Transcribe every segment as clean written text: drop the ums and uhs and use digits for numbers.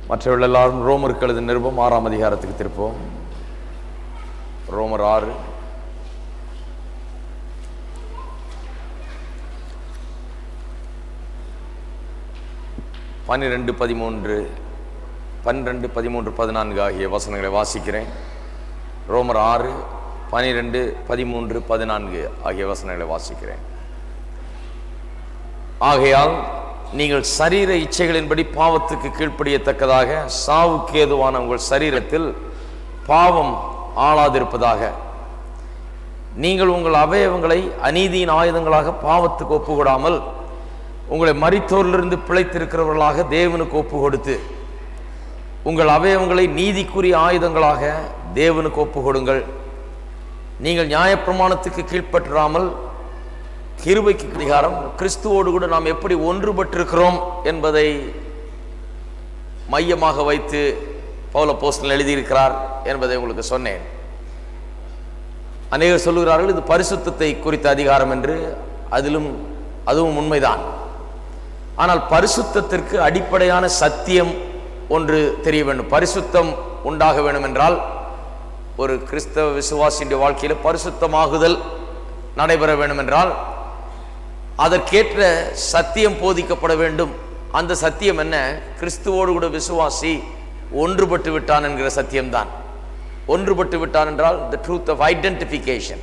மற்றவர்கள் எல்லாரும் ரோமருக்கு எழுதின நிருபம் 6ஆம் அதிகாரத்துக்கு திருப்போம். ரோமர் 6 12, 13, 14 ஆகிய வசனங்களை வாசிக்கிறேன். ரோமர் 6, 12, 13, 14 ஆகிய வசனங்களை வாசிக்கிறேன். ஆகையால் நீங்கள் சரீர இச்சைகளின்படி பாவத்துக்கு கீழ்ப்படியத்தக்கதாக சாவுக்கு ஏதுவான உங்கள் சரீரத்தில் பாவம் ஆளாதிருப்பதாக நீங்கள் உங்கள் அவயவங்களை அநீதியின் ஆயுதங்களாக பாவத்துக்கு ஒப்புக்கொடாமல் உங்களை மரித்தோரிலிருந்து பிழைத்திருக்கிறவர்களாக தேவனுக்கு ஒப்பு கொடுத்து உங்கள் அவயவங்களை நீதிக்குரிய ஆயுதங்களாக தேவனுக்கு ஒப்பு கொடுங்கள். நீங்கள் நியாயப்பிரமாணத்துக்கு கீழ்ப்பற்றாமல் கிருபைக்கு அதிகாரம் கிறிஸ்துவோடு கூட நாம் எப்படி ஒன்றுபட்டிருக்கிறோம் என்பதை மையமாக வைத்து பவுல் அப்போஸ்தலன் எழுதியிருக்கிறார் என்பதை உங்களுக்கு சொன்னேன். அநேகர் சொல்லுகிறார்கள் இது பரிசுத்தத்தை குறித்த அதிகாரம் என்று. அதுவும் உண்மைதான். ஆனால் பரிசுத்தத்திற்கு அடிப்படையான சத்தியம் ஒன்று தெரிய வேண்டும். பரிசுத்தம் உண்டாக வேண்டும் என்றால் ஒரு கிறிஸ்தவ விசுவாசியின் வாழ்க்கையில் பரிசுத்தமாகுதல் நடைபெற வேண்டும் என்றால் அதற்கேற்ற சத்தியம் போதிக்கப்பட வேண்டும். அந்த சத்தியம் என்ன? கிறிஸ்துவோடு கூட விசுவாசி ஒன்றுபட்டு விட்டான் என்கிற சத்தியம்தான். ஒன்றுபட்டு விட்டான் என்றால் the truth of identification.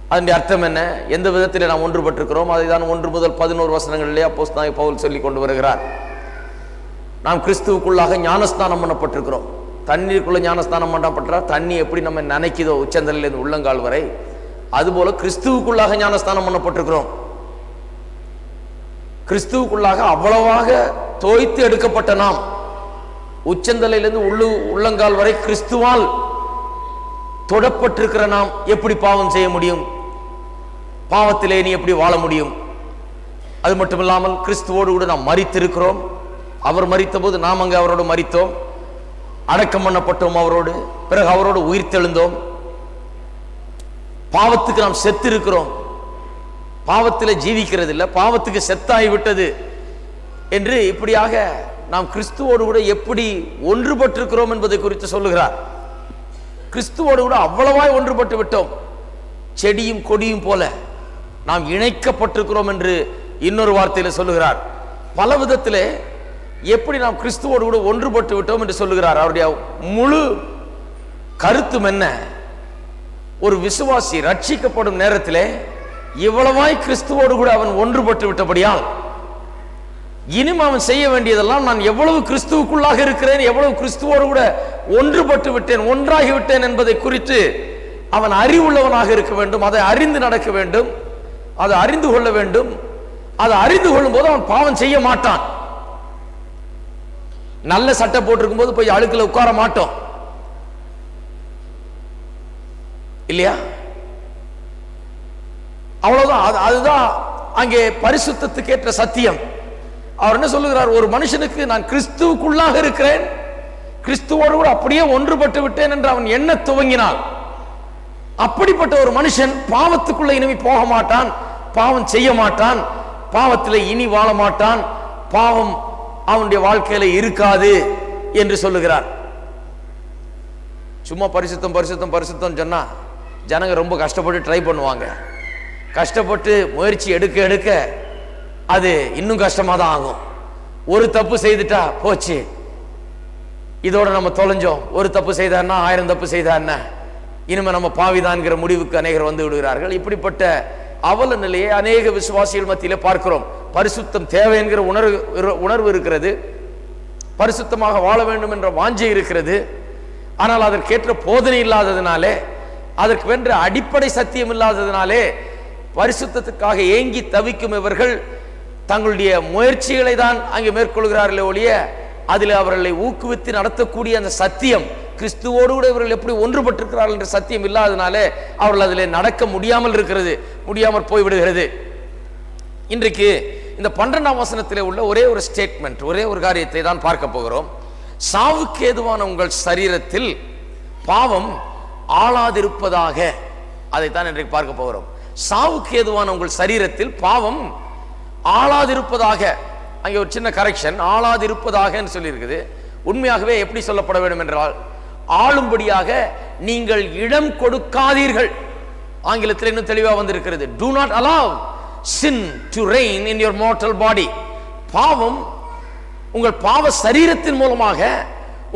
அதனுடைய அர்த்தம் என்ன? எந்த விதத்தில் நாம் ஒன்றுபட்டிருக்கிறோம் அதை தான் 1 முதல் 11 வசனங்களிலே அப்போஸ்தலனாகிய பவுல் சொல்லி கொண்டு வருகிறார். நாம் கிறிஸ்துவுக்குள்ளாக ஞானஸ்தானம் பண்ணப்பட்டிருக்கிறோம். தண்ணீருக்குள்ள ஞானஸ்தானம் பண்ணப்பட்டா தண்ணி எப்படி நம்ம நினைக்குதோ உச்சந்தலையிலிருந்து உள்ளங்கால் வரை, அதுபோல கிறிஸ்துவுக்குள்ளாக ஞானஸ்தானம் பண்ணப்பட்டிருக்கிறோம். கிறிஸ்துவுக்குள்ளாக அவ்வளவாக தோய்த்து எடுக்கப்பட்ட நாம் உச்சந்தலையிலிருந்து உள்ளங்கால் வரை கிறிஸ்துவால் தொடப்பட்டிருக்கிற நாம் எப்படி பாவம் செய்ய முடியும்? பாவத்திலே நீ எப்படி வாழ முடியும்? அது மட்டுமில்லாமல் கிறிஸ்துவோடு கூட நாம் மரித்திருக்கிறோம். அவர் மரித்த போது நாம் அங்கே அவரோடு மரித்தோம், அடக்கம் பண்ணப்பட்டோம் அவரோடு, பிறகு அவரோடு உயிர்த்தெழுந்தோம். பாவத்துக்கு நாம் செத்து இருக்கிறோம். பாவத்தில் ஜீவிக்கிறது இல்லை, பாவத்துக்கு செத்தாகி விட்டது என்று இப்படியாக நாம் கிறிஸ்துவோடு கூட எப்படி ஒன்றுபட்டிருக்கிறோம் என்பதை குறித்து சொல்லுகிறார். கிறிஸ்துவோடு கூட அவ்வளவாய் ஒன்றுபட்டு விட்டோம். செடியும் கொடியும் போல நாம் இணைக்கப்பட்டிருக்கிறோம் என்று இன்னொரு வார்த்தையில் சொல்லுகிறார். பல விதத்திலே எப்படி நாம் கிறிஸ்துவோடு கூட ஒன்றுபட்டு விட்டோம் என்று சொல்லுகிறார். அவருடைய முழு கருத்தும் என்ன? ஒரு விசுவாசி ரட்சிக்கப்படும் நேரத்திலே இவ்வளவாய் கிறிஸ்துவோடு கூட அவன் ஒன்றுபட்டு விட்டபடியால் இனிமே அவன் செய்ய வேண்டியதெல்லாம் நான் எவ்வளவு கிறிஸ்துவுக்குள்ளாக இருக்கிறேன், எவ்வளவு கிறிஸ்துவோடு கூட ஒன்றுபட்டு விட்டேன், ஒன்றாகி விட்டேன் என்பதை குறித்து அவன் அறிவுள்ளவனாக இருக்க வேண்டும். அதை அறிந்து நடக்க வேண்டும், அதை அறிந்து கொள்ள வேண்டும். அதை அறிந்து கொள்ளும் போது அவன் பாவம் செய்ய மாட்டான். நல்ல சட்டை போட்டிருக்கும் போது போய் அழுக்குல உட்கார மாட்டோம் இல்லையா? அவ்வளவுதான். அதுதான் அங்கே பரிசுத்தத்துக்கு ஏற்ற சத்தியம். அவர் என்ன சொல்லுகிறார்? ஒரு மனுஷனுக்கு நான் கிறிஸ்துவுக்குள்ளாக இருக்கிறேன், கிறிஸ்துவோடு கூட அப்படியே ஒன்றுபட்டு விட்டேன் என்று அவன் எண்ண துவங்கினான். அப்படிப்பட்ட ஒரு மனுஷன் பாவத்துக்குள்ள இனிமே போக மாட்டான், பாவம் செய்ய மாட்டான், பாவத்தில் இனி வாழ மாட்டான், பாவம் அவனுடைய வாழ்க்கையில இருக்காது என்று சொல்லுகிறார். சும்மா பரிசுத்தம் பரிசுத்தம் பரிசுத்தம் சொன்னா ஜனங்க ரொம்ப கஷ்டப்பட்டு ட்ரை பண்ணுவாங்க. கஷ்டப்பட்டு முயற்சி எடுக்க எடுக்க அது இன்னும் கஷ்டமா தான் ஆகும். ஒரு தப்பு செய்துட்டா போச்சு, இதோட நம்ம தொலைஞ்சோம். ஒரு தப்பு செய்தான்னா 1000 தப்பு செய்தா என்ன, இனிமே நம்ம பாவிதான்கிற முடிவுக்கு அநேகர் வந்து விடுகிறார்கள். இப்படிப்பட்ட அவல நிலையை அநேக விசுவாசிகள் மத்தியிலே பார்க்கிறோம். பரிசுத்தம் தேவை என்கிற உணர்வு இருக்கிறது, பரிசுத்தமாக வாழ வேண்டும் என்ற வாஞ்சை இருக்கிறது. ஆனால் அதற்கேற்ற போதனை இல்லாததினாலே, அதற்கு வென்ற அடிப்படை சத்தியம் இல்லாததினாலே பரிசுத்தத்துக்காக ஏங்கி தவிக்கும் இவர்கள் தங்களுடைய முயற்சிகளை தான் அங்கே மேற்கொள்கிறார்களே ஒழிய அதில் அவர்களை ஊக்குவித்து நடத்தக்கூடிய அந்த சத்தியம், கிறிஸ்துவோடு கூட இவர்கள் எப்படி ஒன்றுபட்டிருக்கிறார்கள் என்ற சத்தியம் இல்லாதனாலே அவர்கள் அதில் நடக்க முடியாமல் இருக்கிறது, முடியாமல் போய்விடுகிறது. இன்றைக்கு இந்த 12ஆம் வசனத்திலே உள்ள ஒரே ஒரு ஸ்டேட்மெண்ட், ஒரே ஒரு காரியத்தை தான் பார்க்க போகிறோம். சாவுக்கு ஏதுவான உங்கள் சரீரத்தில் பாவம் ஆளாதிருப்பதாக, அதைத்தான் இன்றைக்கு பார்க்க போகிறோம். சாவுக்கு ஏதுவான உங்கள் சரீரத்தில் பாவம் ஆளாதிருப்பதாக. அங்கே ஒரு சின்ன கரெக்ஷன், ஆளாதிருப்பதாக சொல்லியிருக்குது. உண்மையாகவே எப்படி சொல்லப்பட வேண்டும் என்றால், ஆளும்படியாக நீங்கள் இடம் கொடுக்காதீர்கள். ஆங்கிலத்தில் இன்னும் தெளிவாக வந்திருக்கிறது, do not allow sin to reign in your mortal body. பாவம் உங்கள் பாவ சரீரத்தின் மூலமாக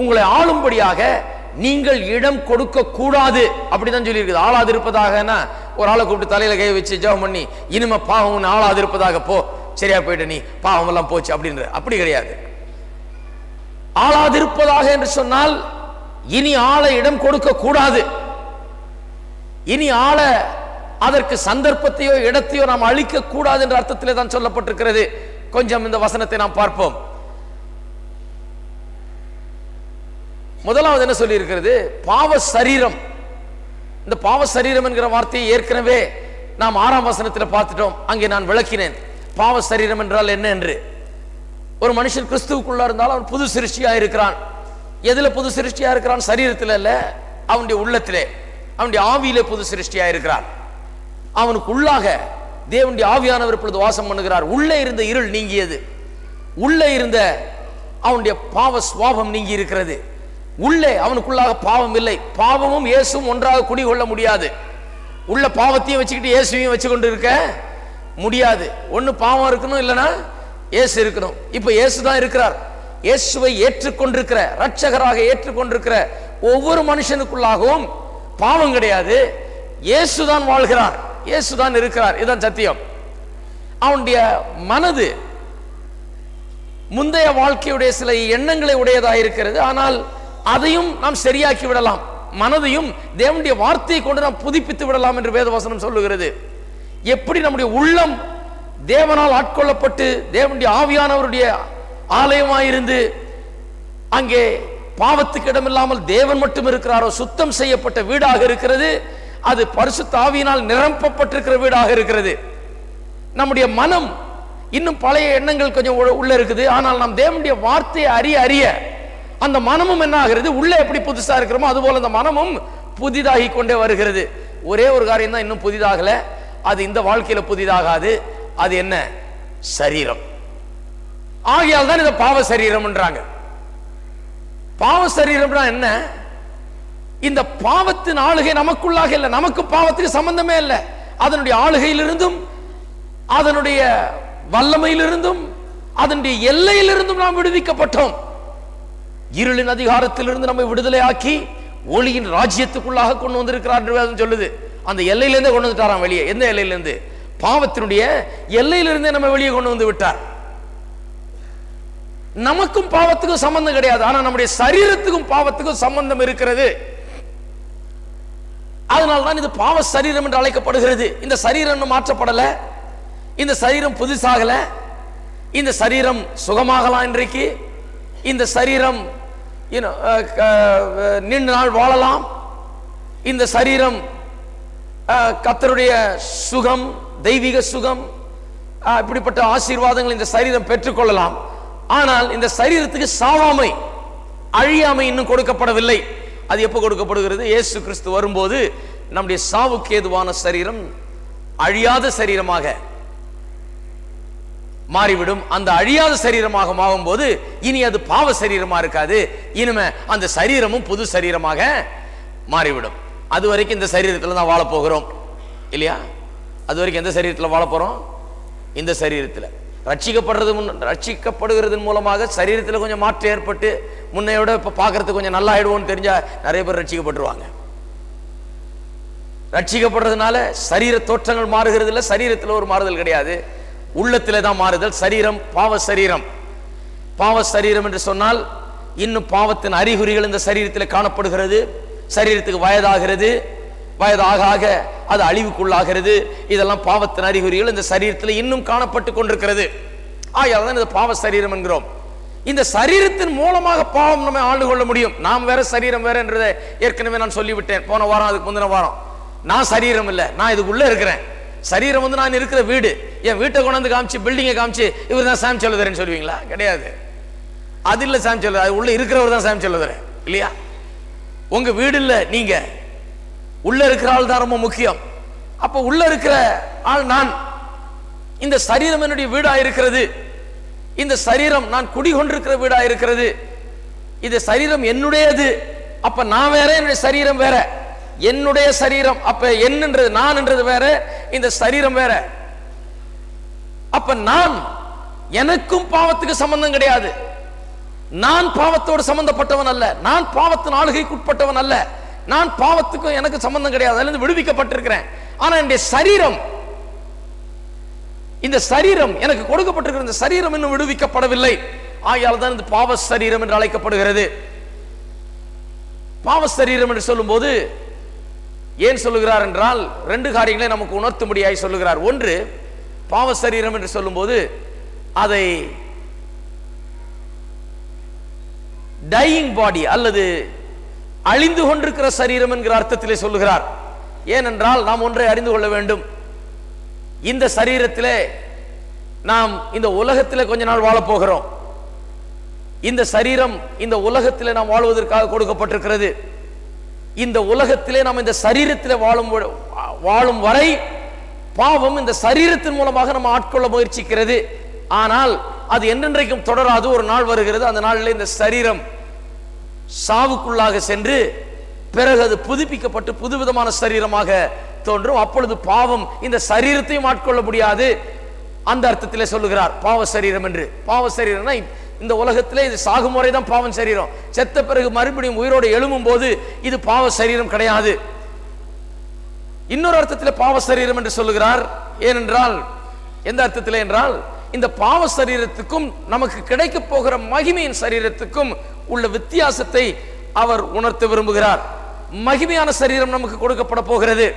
உங்களை ஆளும்படியாக நீங்கள் இடம் கொடுக்க கூடாது. அப்படிதான் சொல்லி இருக்குது. ஆளாதிருப்பதாக ஒரு ஆளை கூப்பிட்டு தலையில கை வச்சு ஜெபம் பண்ணி, இனிமே பாவம் ஆளாதிருப்பதாக போ, சரியா போயிட்டு நீ பாவம் எல்லாம் போச்சு அப்படின்ற, அப்படி கிடையாது. ஆளாதிருப்பதாக என்று சொன்னால் இனி ஆளை இடம் கொடுக்க கூடாது. இனி ஆள அதற்கு சந்தர்ப்பத்தையோ இடத்தையோ நாம் அளிக்க கூடாது என்ற அர்த்தத்திலே தான் சொல்லப்பட்டிருக்கிறது. கொஞ்சம் இந்த வசனத்தை நாம் பார்ப்போம். முதலாவது என்ன சொல்லி இருக்கிறது? பாவ சரீரம். இந்த பாவ சரீரம் என்கிற வார்த்தையை ஏற்கனவே நாம் 6ஆம் வசனத்தில் பார்த்துட்டோம். அங்கே நான் விளக்கினேன் பாவ சரீரம் என்றால் என்ன என்று. ஒரு மனுஷன் கிறிஸ்துவுக்குள்ள இருந்தாலும் அவன் புது சிருஷ்டியா இருக்கிறான். எதுல புது சிருஷ்டியா இருக்கிறான்? சரீரத்தில் அல்ல, அவனுடைய உள்ளத்திலே, அவனுடைய ஆவியிலே புது சிருஷ்டியா இருக்கிறான். அவனுக்கு உள்ளாக தேவனுடைய ஆவியானவர் இப்பொழுது வாசம் பண்ணுகிறார். உள்ளே இருந்த இருள் நீங்கியது. உள்ளே இருந்த அவனுடைய பாவ சுவாபம் நீங்கி இருக்கிறது. உள்ளே அவனுக்குள்ளாக பாவம் இல்லை. பாவமும் இயேசுவும் ஒன்றாக குடிகொள்ள முடியாது. உள்ள பாவத்தையும் வச்சுக்கிட்டு இயேசுவையும் வச்சு கொண்டு இருக்க முடியாது. ஒன்னு பாவம் இருக்கணும், இல்லைன்னா இயேசு இருக்கணும். இப்ப இயேசு தான் இருக்கிறார். இயேசுவை ஏற்றுக்கொண்டிருக்கிற, ரட்சகராக ஏற்றுக்கொண்டிருக்கிற ஒவ்வொரு மனுஷனுக்குள்ளாகவும் பாவம் கிடையாது. இயேசுதான் வாழ்கிறார், இயேசுதான் இருக்கிறார். இதுதான் சத்தியம். அவனுடைய மனது முந்தைய வாழ்க்கையுடைய சில எண்ணங்களை உடையதாக இருக்கிறது. ஆனால் அதையும் நாம் சரியாக்கி விடலாம். மனதையும் தேவனுடைய வார்த்தையை கொண்டு நாம் புதுப்பித்து விடலாம் என்று வேதவசனம் சொல்லுகிறது. எப்படி நம்முடைய உள்ளம் தேவனால் ஆட்கொள்ளப்பட்டு தேவனுடைய ஆவியானவருடைய ஆலயமாயிருந்து அங்கே பாவத்துக்கு இடமில்லாமல் தேவன் மட்டும் இருக்கிறாரோ, சுத்தம் செய்யப்பட்ட வீடாக இருக்கிறது. அது பரிசுத்த ஆவியினால் நிரப்பப்பட்டிருக்கிற வீடாக இருக்கிறது. நம்முடைய மனம் இன்னும் பழைய எண்ணங்கள் கொஞ்சம் உள்ள இருக்குது. ஆனால் நாம் தேவனுடைய வார்த்தையை அறிய அறிய அந்த மனமும் என்ன ஆகிறது? உள்ளே எப்படி புதுசா இருக்கிறோமோ அதுபோல அந்த மனமும் புதிதாகி கொண்டே வருகிறது. ஒரே ஒரு காரியம் தான் இன்னும் புதிதாகல. அது இந்த வாழ்க்கையில புதிதாகாது. அது என்ன? சரீரம். ஆகையால் தான் இதை பாவ சரீரம் என்றாங்க. பாவ சரீரம்னா என்ன? இந்த பாவத்தின் ஆளுகை நமக்குள்ளாக இல்லை. நமக்கு பாவத்துக்கு சம்பந்தமே இல்லை. அதனுடைய ஆளுகையிலிருந்தும் அதனுடைய வல்லமையிலிருந்தும் அதனுடைய எல்லையிலிருந்தும் நாம் விடுவிக்கப்பட்டோம். இருளின் அதிகாரத்திலிருந்து நம்மை விடுதலை ஆக்கி ஒளியின் ராஜ்யத்துக்குள்ளாக கொண்டு வந்திருக்கிறார் என்று சொல்லுது. அந்த எல்லையிலிருந்தே கொண்டு வந்துட்டாராம் வெளியே. எந்த எல்லையிலிருந்து? பாவத்தினுடைய எல்லையிலிருந்தே நம்ம வெளியே கொண்டு வந்து விட்டார். நமக்கும் பாவத்துக்கும் சம்பந்தம் கிடையாது. ஆனா நம்முடைய சரீரத்துக்கும் பாவத்துக்கும் சம்பந்தம் இருக்கிறது. அதனால்தான் இது பாவ சரீரம் என்று அழைக்கப்படுகிறது. இந்த சரீரம் மாற்றப்படல, இந்த சரீரம் புதுசாகல, இந்த சரீரம் சுகமாகலாம். இன்றைக்கு இந்த சரீரம் நீண்ட நாள் வாழலாம். இந்த சரீரம் கர்த்தருடைய சுகம், தெய்வீக சுகம், இப்படிப்பட்ட ஆசீர்வாதங்கள் இந்த சரீரம் பெற்றுக்கொள்ளலாம். ஆனால் இந்த சரீரத்துக்கு சாவாமை, அழியாமை இன்னும் கொடுக்கப்படவில்லை. அது எப்போ கொடுக்கப்படுகிறது? இயேசு கிறிஸ்து வரும்போது நம்முடைய சாவுக்கு ஏதுவான சரீரம் அழியாத சரீரமாக மாறிவிடும். அந்த அழியாத சரீரமாக மாறும்போது இனி அது பாவ சரீரமா இருக்காது. இனிமே அந்த சரீரமும் புது சரீரமாக மாறிவிடும். அது வரைக்கும் இந்த சரீரத்தில் தான் வாழ போகிறோம் இல்லையா? அது வரைக்கும் எந்த சரீரத்தில் வாழ போறோம்? இந்த சரீரத்தில். ரட்சிக்கப்படுகிறதன் மூலமாக சரீரத்தில் கொஞ்சம் மாற்றம் ஏற்பட்டு முன்னையோட இப்ப பார்க்கறதுக்கு கொஞ்சம் நல்லா ஆயிடுவோம்னு தெரிஞ்சா நிறைய பேர் ரட்சிக்கப்பட்டுருவாங்க. ரட்சிக்கப்படுறதுனால சரீர தோற்றங்கள் மாறுகிறது இல்லை, சரீரத்தில் ஒரு மாறுதல் கிடையாது, உள்ளத்திலே தான் மாறுதல். சரீரம் பாவ சரீரம். பாவ சரீரம் என்று சொன்னால் இன்னும் பாவத்தின் அறிகுறிகள் இந்த சரீரத்தில் காணப்படுகிறது. சரீரத்துக்கு வயதாகிறது, வயதாக ஆக அது அழிவுக்குள்ளாகிறது. இதெல்லாம் பாவத்தின் அறிகுறிகள் இந்த சரீரத்தில் இன்னும் காணப்பட்டு கொண்டிருக்கிறது. ஆகையால் தான் இது பாவ சரீரம் என்கிறோம். இந்த சரீரத்தின் மூலமாக பாவம் நம்ம ஆண்டு கொள்ள முடியும். நாம் வேற, சரீரம் வேற என்றதை ஏற்கனவே நான் சொல்லிவிட்டேன் போன வாரம், அதுக்கு முந்தின வாரம். நான் சரீரம் இல்லை, நான் இதுக்குள்ள இருக்கிறேன். சரீரம் வந்து நான் இருக்கிற வீடு. என் வீட்டை கொண்டாந்து காமிச்சு, பில்டிங்கை காமிச்சு இவர் தான் சாம் சொல்லுதரேன்னு சொல்லுவீங்களா? கிடையாது. அது இல்லை சாம் சொல்லுது. அது உள்ள இருக்கிறவர் தான் சாம் சொல்லுதரேன் இல்லையா? உங்க வீடு இல்லை, நீங்க உள்ள இருக்கிற ஆள் தான் ரொம்ப முக்கியம். அப்ப உள்ள இருக்கிற ஆள் நான். இந்த சரீரம் என்னுடைய வீடா இருக்கிறது. இந்த சரீரம் நான் குடிகொண்டிருக்கிற வீடா இருக்கிறது. இது சரீரம் என்னுடையது. அப்ப நான் வேற, என்னுடைய சரீரம் வேற. என்னுடைய சரீரம் அப்ப என்னன்றது நான் என்றது வேற, இந்த சரீரம் வேற. அப்ப நான், எனக்கும் பாவத்துக்கு சம்பந்தம் கிடையாது. நான் பாவத்தோடு சம்பந்தப்பட்டவன் அல்ல. நான் பாவத்தின் ஆளுகைக்கு உட்பட்டவன் அல்ல. நான் பாவத்துக்கும் எனக்கு சம்பந்தம் கிடையாது. அதிலிருந்து விடுவிக்கப்பட்டிருக்கிறேன். ஆனா என்னுடைய சரீரம், இந்த சரீரம் எனக்கு கொடுக்கப்பட்டிருக்கிற இந்த சரீரம் இன்னும் விடுவிக்கப்படவில்லை. ஆகையால் தான் இந்த பாவ சரீரம் என்று அழைக்கப்படுகிறது. பாவ சரீரம் என்று சொல்லும் போது ஏன் சொல்லுகிறார் என்றால், ரெண்டு காரியங்களை நமக்கு உணர்த்தும்படியாய் சொல்லுகிறார். ஒன்று, பாவ சரீரம் என்று சொல்லும் போது அதை டையிங் பாடி அல்லது அழிந்து கொண்டிருக்கிற சரீரம் என்கிற அர்த்தத்திலே சொல்லுகிறார். ஏனென்றால் நாம் ஒன்றை அறிந்து கொள்ள வேண்டும். இந்த சரீரத்திலே நாம் இந்த உலகத்திலே கொஞ்ச நாள் வாழப் போகிறோம். இந்த சரீரம் இந்த உலகத்திலே நாம் வாழ்வதற்காக கொடுக்கப்பட்டிருக்கிறது. இந்த உலகத்திலே நாம் இந்த சரீரத்திலே வாழும் வரை பாவம் இந்த சரீரத்தின் மூலமாக நம்ம ஆட்கொள்ள முயற்சிக்கிறது. ஆனால் அது என்றென்றைக்கும் தொடராது. ஒரு நாள் வருகிறது, அந்த நாளில் இந்த சரீரம் சாவுக்குள்ளாக சென்று பிறகு அது புதுப்பிக்கப்பட்டு புதுவிதமான சரீரமாக தோன்றும். அப்பொழுது பாவம் இந்த சரீரத்தையும் ஆட்கொள்ள முடியாது. அந்த அர்த்தத்திலே சொல்லுகிறார் பாவ சரீரம் என்று. பாவ சரீரம்னா இந்த உலகத்திலே இது சாகும் முறை தான் பாவம் சரீரம். செத்த பிறகு மறுபடியும் உயிரோடு எழும்பும் போது இது பாவ சரீரம் கிடையாது. இன்னொரு அர்த்தத்தில் பாவ சரீரம் என்று சொல்லுகிறார். ஏனென்றால் எந்த அர்த்தத்தில் என்றால், இந்த பாவ சரீரத்துக்கும் நமக்கு கிடைக்க போகிற மகிமையின் சரீரத்துக்கும் உள்ள வித்தியாசத்தை அவர் உணர்த்த விரும்புகிறார். மகிமையான சரீரம் நமக்கு கொடுக்கப்பட போகிறது.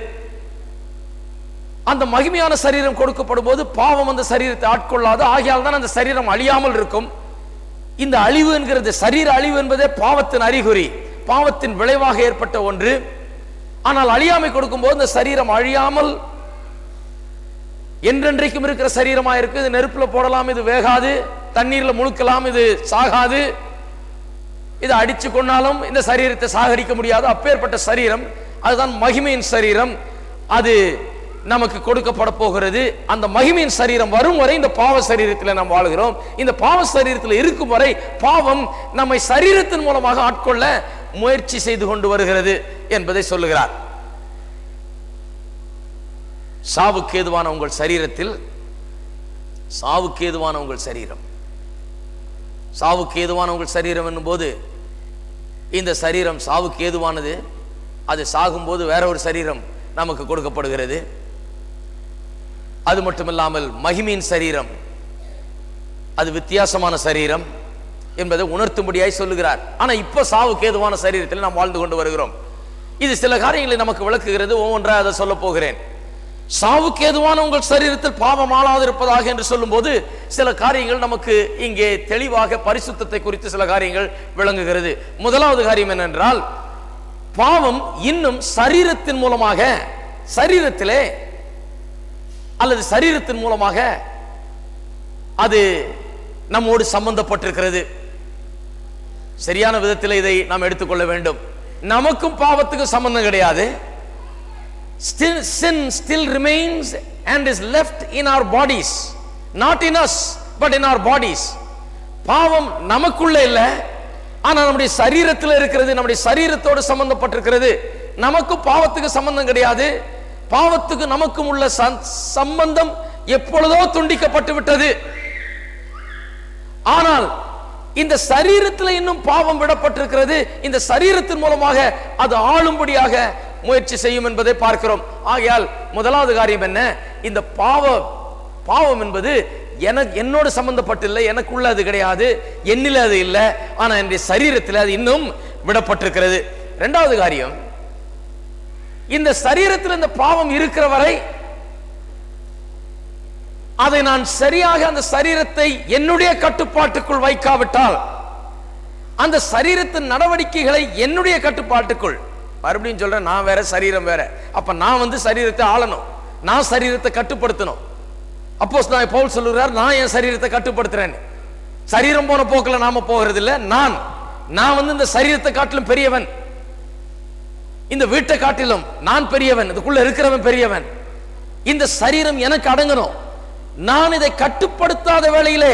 அந்த மகிமையான சரீரம் கொடுக்கப்படும் போது பாவம் அந்த சரீரத்தை ஆட்கொள்ளாது. ஆகையால் தான் அந்த சரீரம் அழியாமல் இருக்கும். இந்த அழிவு என்கிறது, சரீர அழிவு என்பதே பாவத்தின் அறிகுறி, பாவத்தின் விளைவாக ஏற்பட்ட ஒன்று. ஆனால் அழியாமை கொடுக்கும் போது இந்த சரீரம் அழியாமல் என்றென்றைக்கும் இருக்கிற சரீரமா இருக்கு. இது நெருப்புல போடலாம், இது வேகாது. தண்ணீர்ல முழுக்கலாம், இது சாகாது. இதை அடிச்சு கொண்டாலும் இந்த சரீரத்தை சாகடிக்க முடியாது. அப்பேற்பட்ட சரீரம், அதுதான் மகிமையின் சரீரம். அது நமக்கு கொடுக்கப்பட போகிறது. அந்த மகிமையின் சரீரம் வரும் வரை இந்த பாவ சரீரத்தில் நாம் வாழுகிறோம். இந்த பாவ சரீரத்தில் இருக்கும் வரை பாவம் நம்மை சரீரத்தின் மூலமாக ஆட்கொள்ள முயற்சி செய்து கொண்டு வருகிறது என்பதை சொல்லுகிறார். சாவுக்கு ஏதுவான உங்கள் சரீரத்தில், சாவுக்கு ஏதுவான உங்கள் சரீரம், சாவுக்கு ஏதுவான உங்கள் சரீரம் என்னும் போது இந்த சரீரம் சாவுக்கு ஏதுவானது. அது சாகும்போது வேற ஒரு சரீரம் நமக்கு கொடுக்கப்படுகிறது. அது மட்டுமில்லாமல் மகிமையின் சரீரம், அது வித்தியாசமான சரீரம் என்பதை உணர்த்தும்படியாய் சொல்லுகிறார். ஆனா இப்ப சாவுக்கு ஏதுவான சரீரத்தில் நாம் வாழ்ந்து கொண்டு வருகிறோம். இது சில காரியங்களை நமக்கு விளக்குகிறது. ஒவ்வொன்றாக அதை சொல்ல போகிறேன். சாவுக்கு ஏதுவான உங்கள் சரீரத்தில் பாவம் ஆளாது இருப்பதாக என்று சொல்லும் போது சில காரியங்கள் நமக்கு இங்கே தெளிவாக பரிசுத்தத்தை குறித்து சில காரியங்கள் விளங்குகிறது. முதலாவது காரியம் என்னென்றால், பாவம் இன்னும் சரீரத்தின் மூலமாக, சரீரத்திலே அல்லது சரீரத்தின் மூலமாக அது நம்மோடு சம்பந்தப்பட்டிருக்கிறது. சரியான விதத்தில் இதை நாம் எடுத்துக்கொள்ள வேண்டும். நமக்கும் பாவத்துக்கும் சம்பந்தம் கிடையாது. Sin still remains and is left in our bodies, not in us but in our bodies. பாவம் நமக்குள்ள இல்ல, ஆனா நம்முடைய சரீரத்தில் இருக்கிறது, நம்முடைய சரீரத்தோடு சம்பந்தப்பட்டிருக்கிறது. நமக்கும் பாவத்துக்கு சம்பந்தம் கிடையாது. பாவத்துக்கு நமக்கும் உள்ள சம்பந்தம் எப்பொழுதோ துண்டிக்கப்பட்டு விட்டது. ஆனால் இந்த சரீரத்தில் இன்னும் பாவம் விடப்பட்டிருக்கிறது. இந்த சரீரத்தின் மூலமாக அது ஆளும்படியாக முயற்சி செய்யும் என்பதை பார்க்கிறோம். ஆகையால் முதலாவது காரியம் என்ன? இந்த பாவம் என்பது என்னோடு சம்பந்தப்பட்டில்லை, எனக்குள்ள அது கிடையாது, என்னில அது இல்லை, ஆனா என்னுடைய சரீரத்தில் அது இன்னும் விடப்பட்டிருக்கிறது. இரண்டாவது காரியம், இந்த சரீரத்தில் இந்த பாவம் இருக்கிற வரை அதை நான் சரியாக அந்த சரீரத்தை என்னுடைய கட்டுப்பாட்டுக்குள் வைக்காவிட்டால், அந்த சரீரத்தின் நடவடிக்கைகளை என்னுடைய கட்டுப்பாட்டுக்குள், மறுபடியும் சொல்றேன், நான் வேற சரீரம் வேற. அப்ப நான் சரீரத்தை ஆளணும், நான் சரீரத்தை கட்டுப்படுத்தணும். அப்போஸ்தலனாகிய பவுல் சொல்லுகிறார், நான் என் சரீரத்தை கட்டுப்படுத்துறேன். சரீரம் போன போக்கில் நாம போகிறது இல்லை. நான் இந்த சரீரத்தை காட்டிலும் பெரியவன், இந்த வீட்டை காட்டிலும் நான் பெரியவன், இதுக்குள்ள இருக்கிறவன் பெரியவன். இந்த சரீரம் எனக்கு அடங்கணும். நான் இதை கட்டுப்படுத்தாத வேளையிலே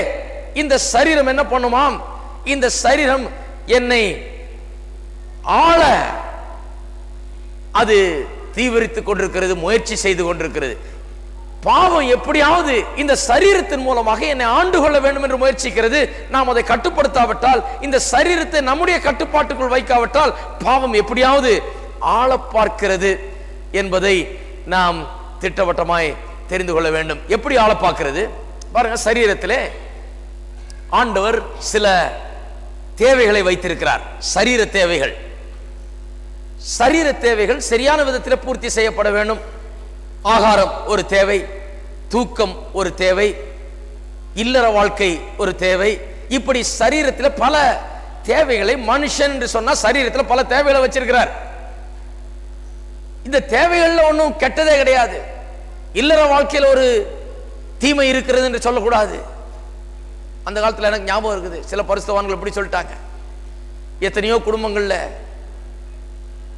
இந்த சரீரம் என்ன பண்ணுமாம்? இந்த சரீரம் என்னை ஆள அது தீவிரித்துக் கொண்டிருக்கிறது, முயற்சி செய்து கொண்டிருக்கிறது. பாவம் எப்படியாவது இந்த சரீரத்தின் மூலமாக என்னை ஆண்டு கொள்ள வேண்டும் என்று முயற்சிக்கிறது. நாம் அதை கட்டுப்படுத்தாவிட்டால், இந்த சரீரத்தை நம்முடைய கட்டுப்பாட்டுக்குள் வைக்காவிட்டால் பாவம் எப்படியாவது ஆள பார்க்கிறது என்பதை நாம் திட்டவட்டமாய் தெரிந்து கொள்ள வேண்டும். எப்படி ஆள பார்க்கிறது பாருங்க. சரீரத்திலே ஆண்டவர் சில தேவைகளை வைத்திருக்கிறார். சரீர தேவைகள், சரீர தேவைகள் சரியான விதத்தில் பூர்த்தி செய்யப்பட வேண்டும். ஆகாரம் ஒரு தேவை, தூக்கம் ஒரு தேவை, இல்லற வாழ்க்கை ஒரு தேவை. இப்படி சரீரத்தில் பல தேவைகளை, மனுஷன் என்று சொன்னா சரீரத்தில் பல தேவைகளை வச்சிருக்கிறார். இந்த தேவைகள்ல ஒன்றும் கெட்டதே கிடையாது. இல்லற வாழ்க்கையில் ஒரு தீமை இருக்கிறது என்று சொல்லக்கூடாது. அந்த காலத்தில் எனக்கு ஞாபகம் இருக்குது, சில பரிசுத்தவான்கள் எப்படி சொல்லிட்டாங்க. எத்தனையோ குடும்பங்கள்ல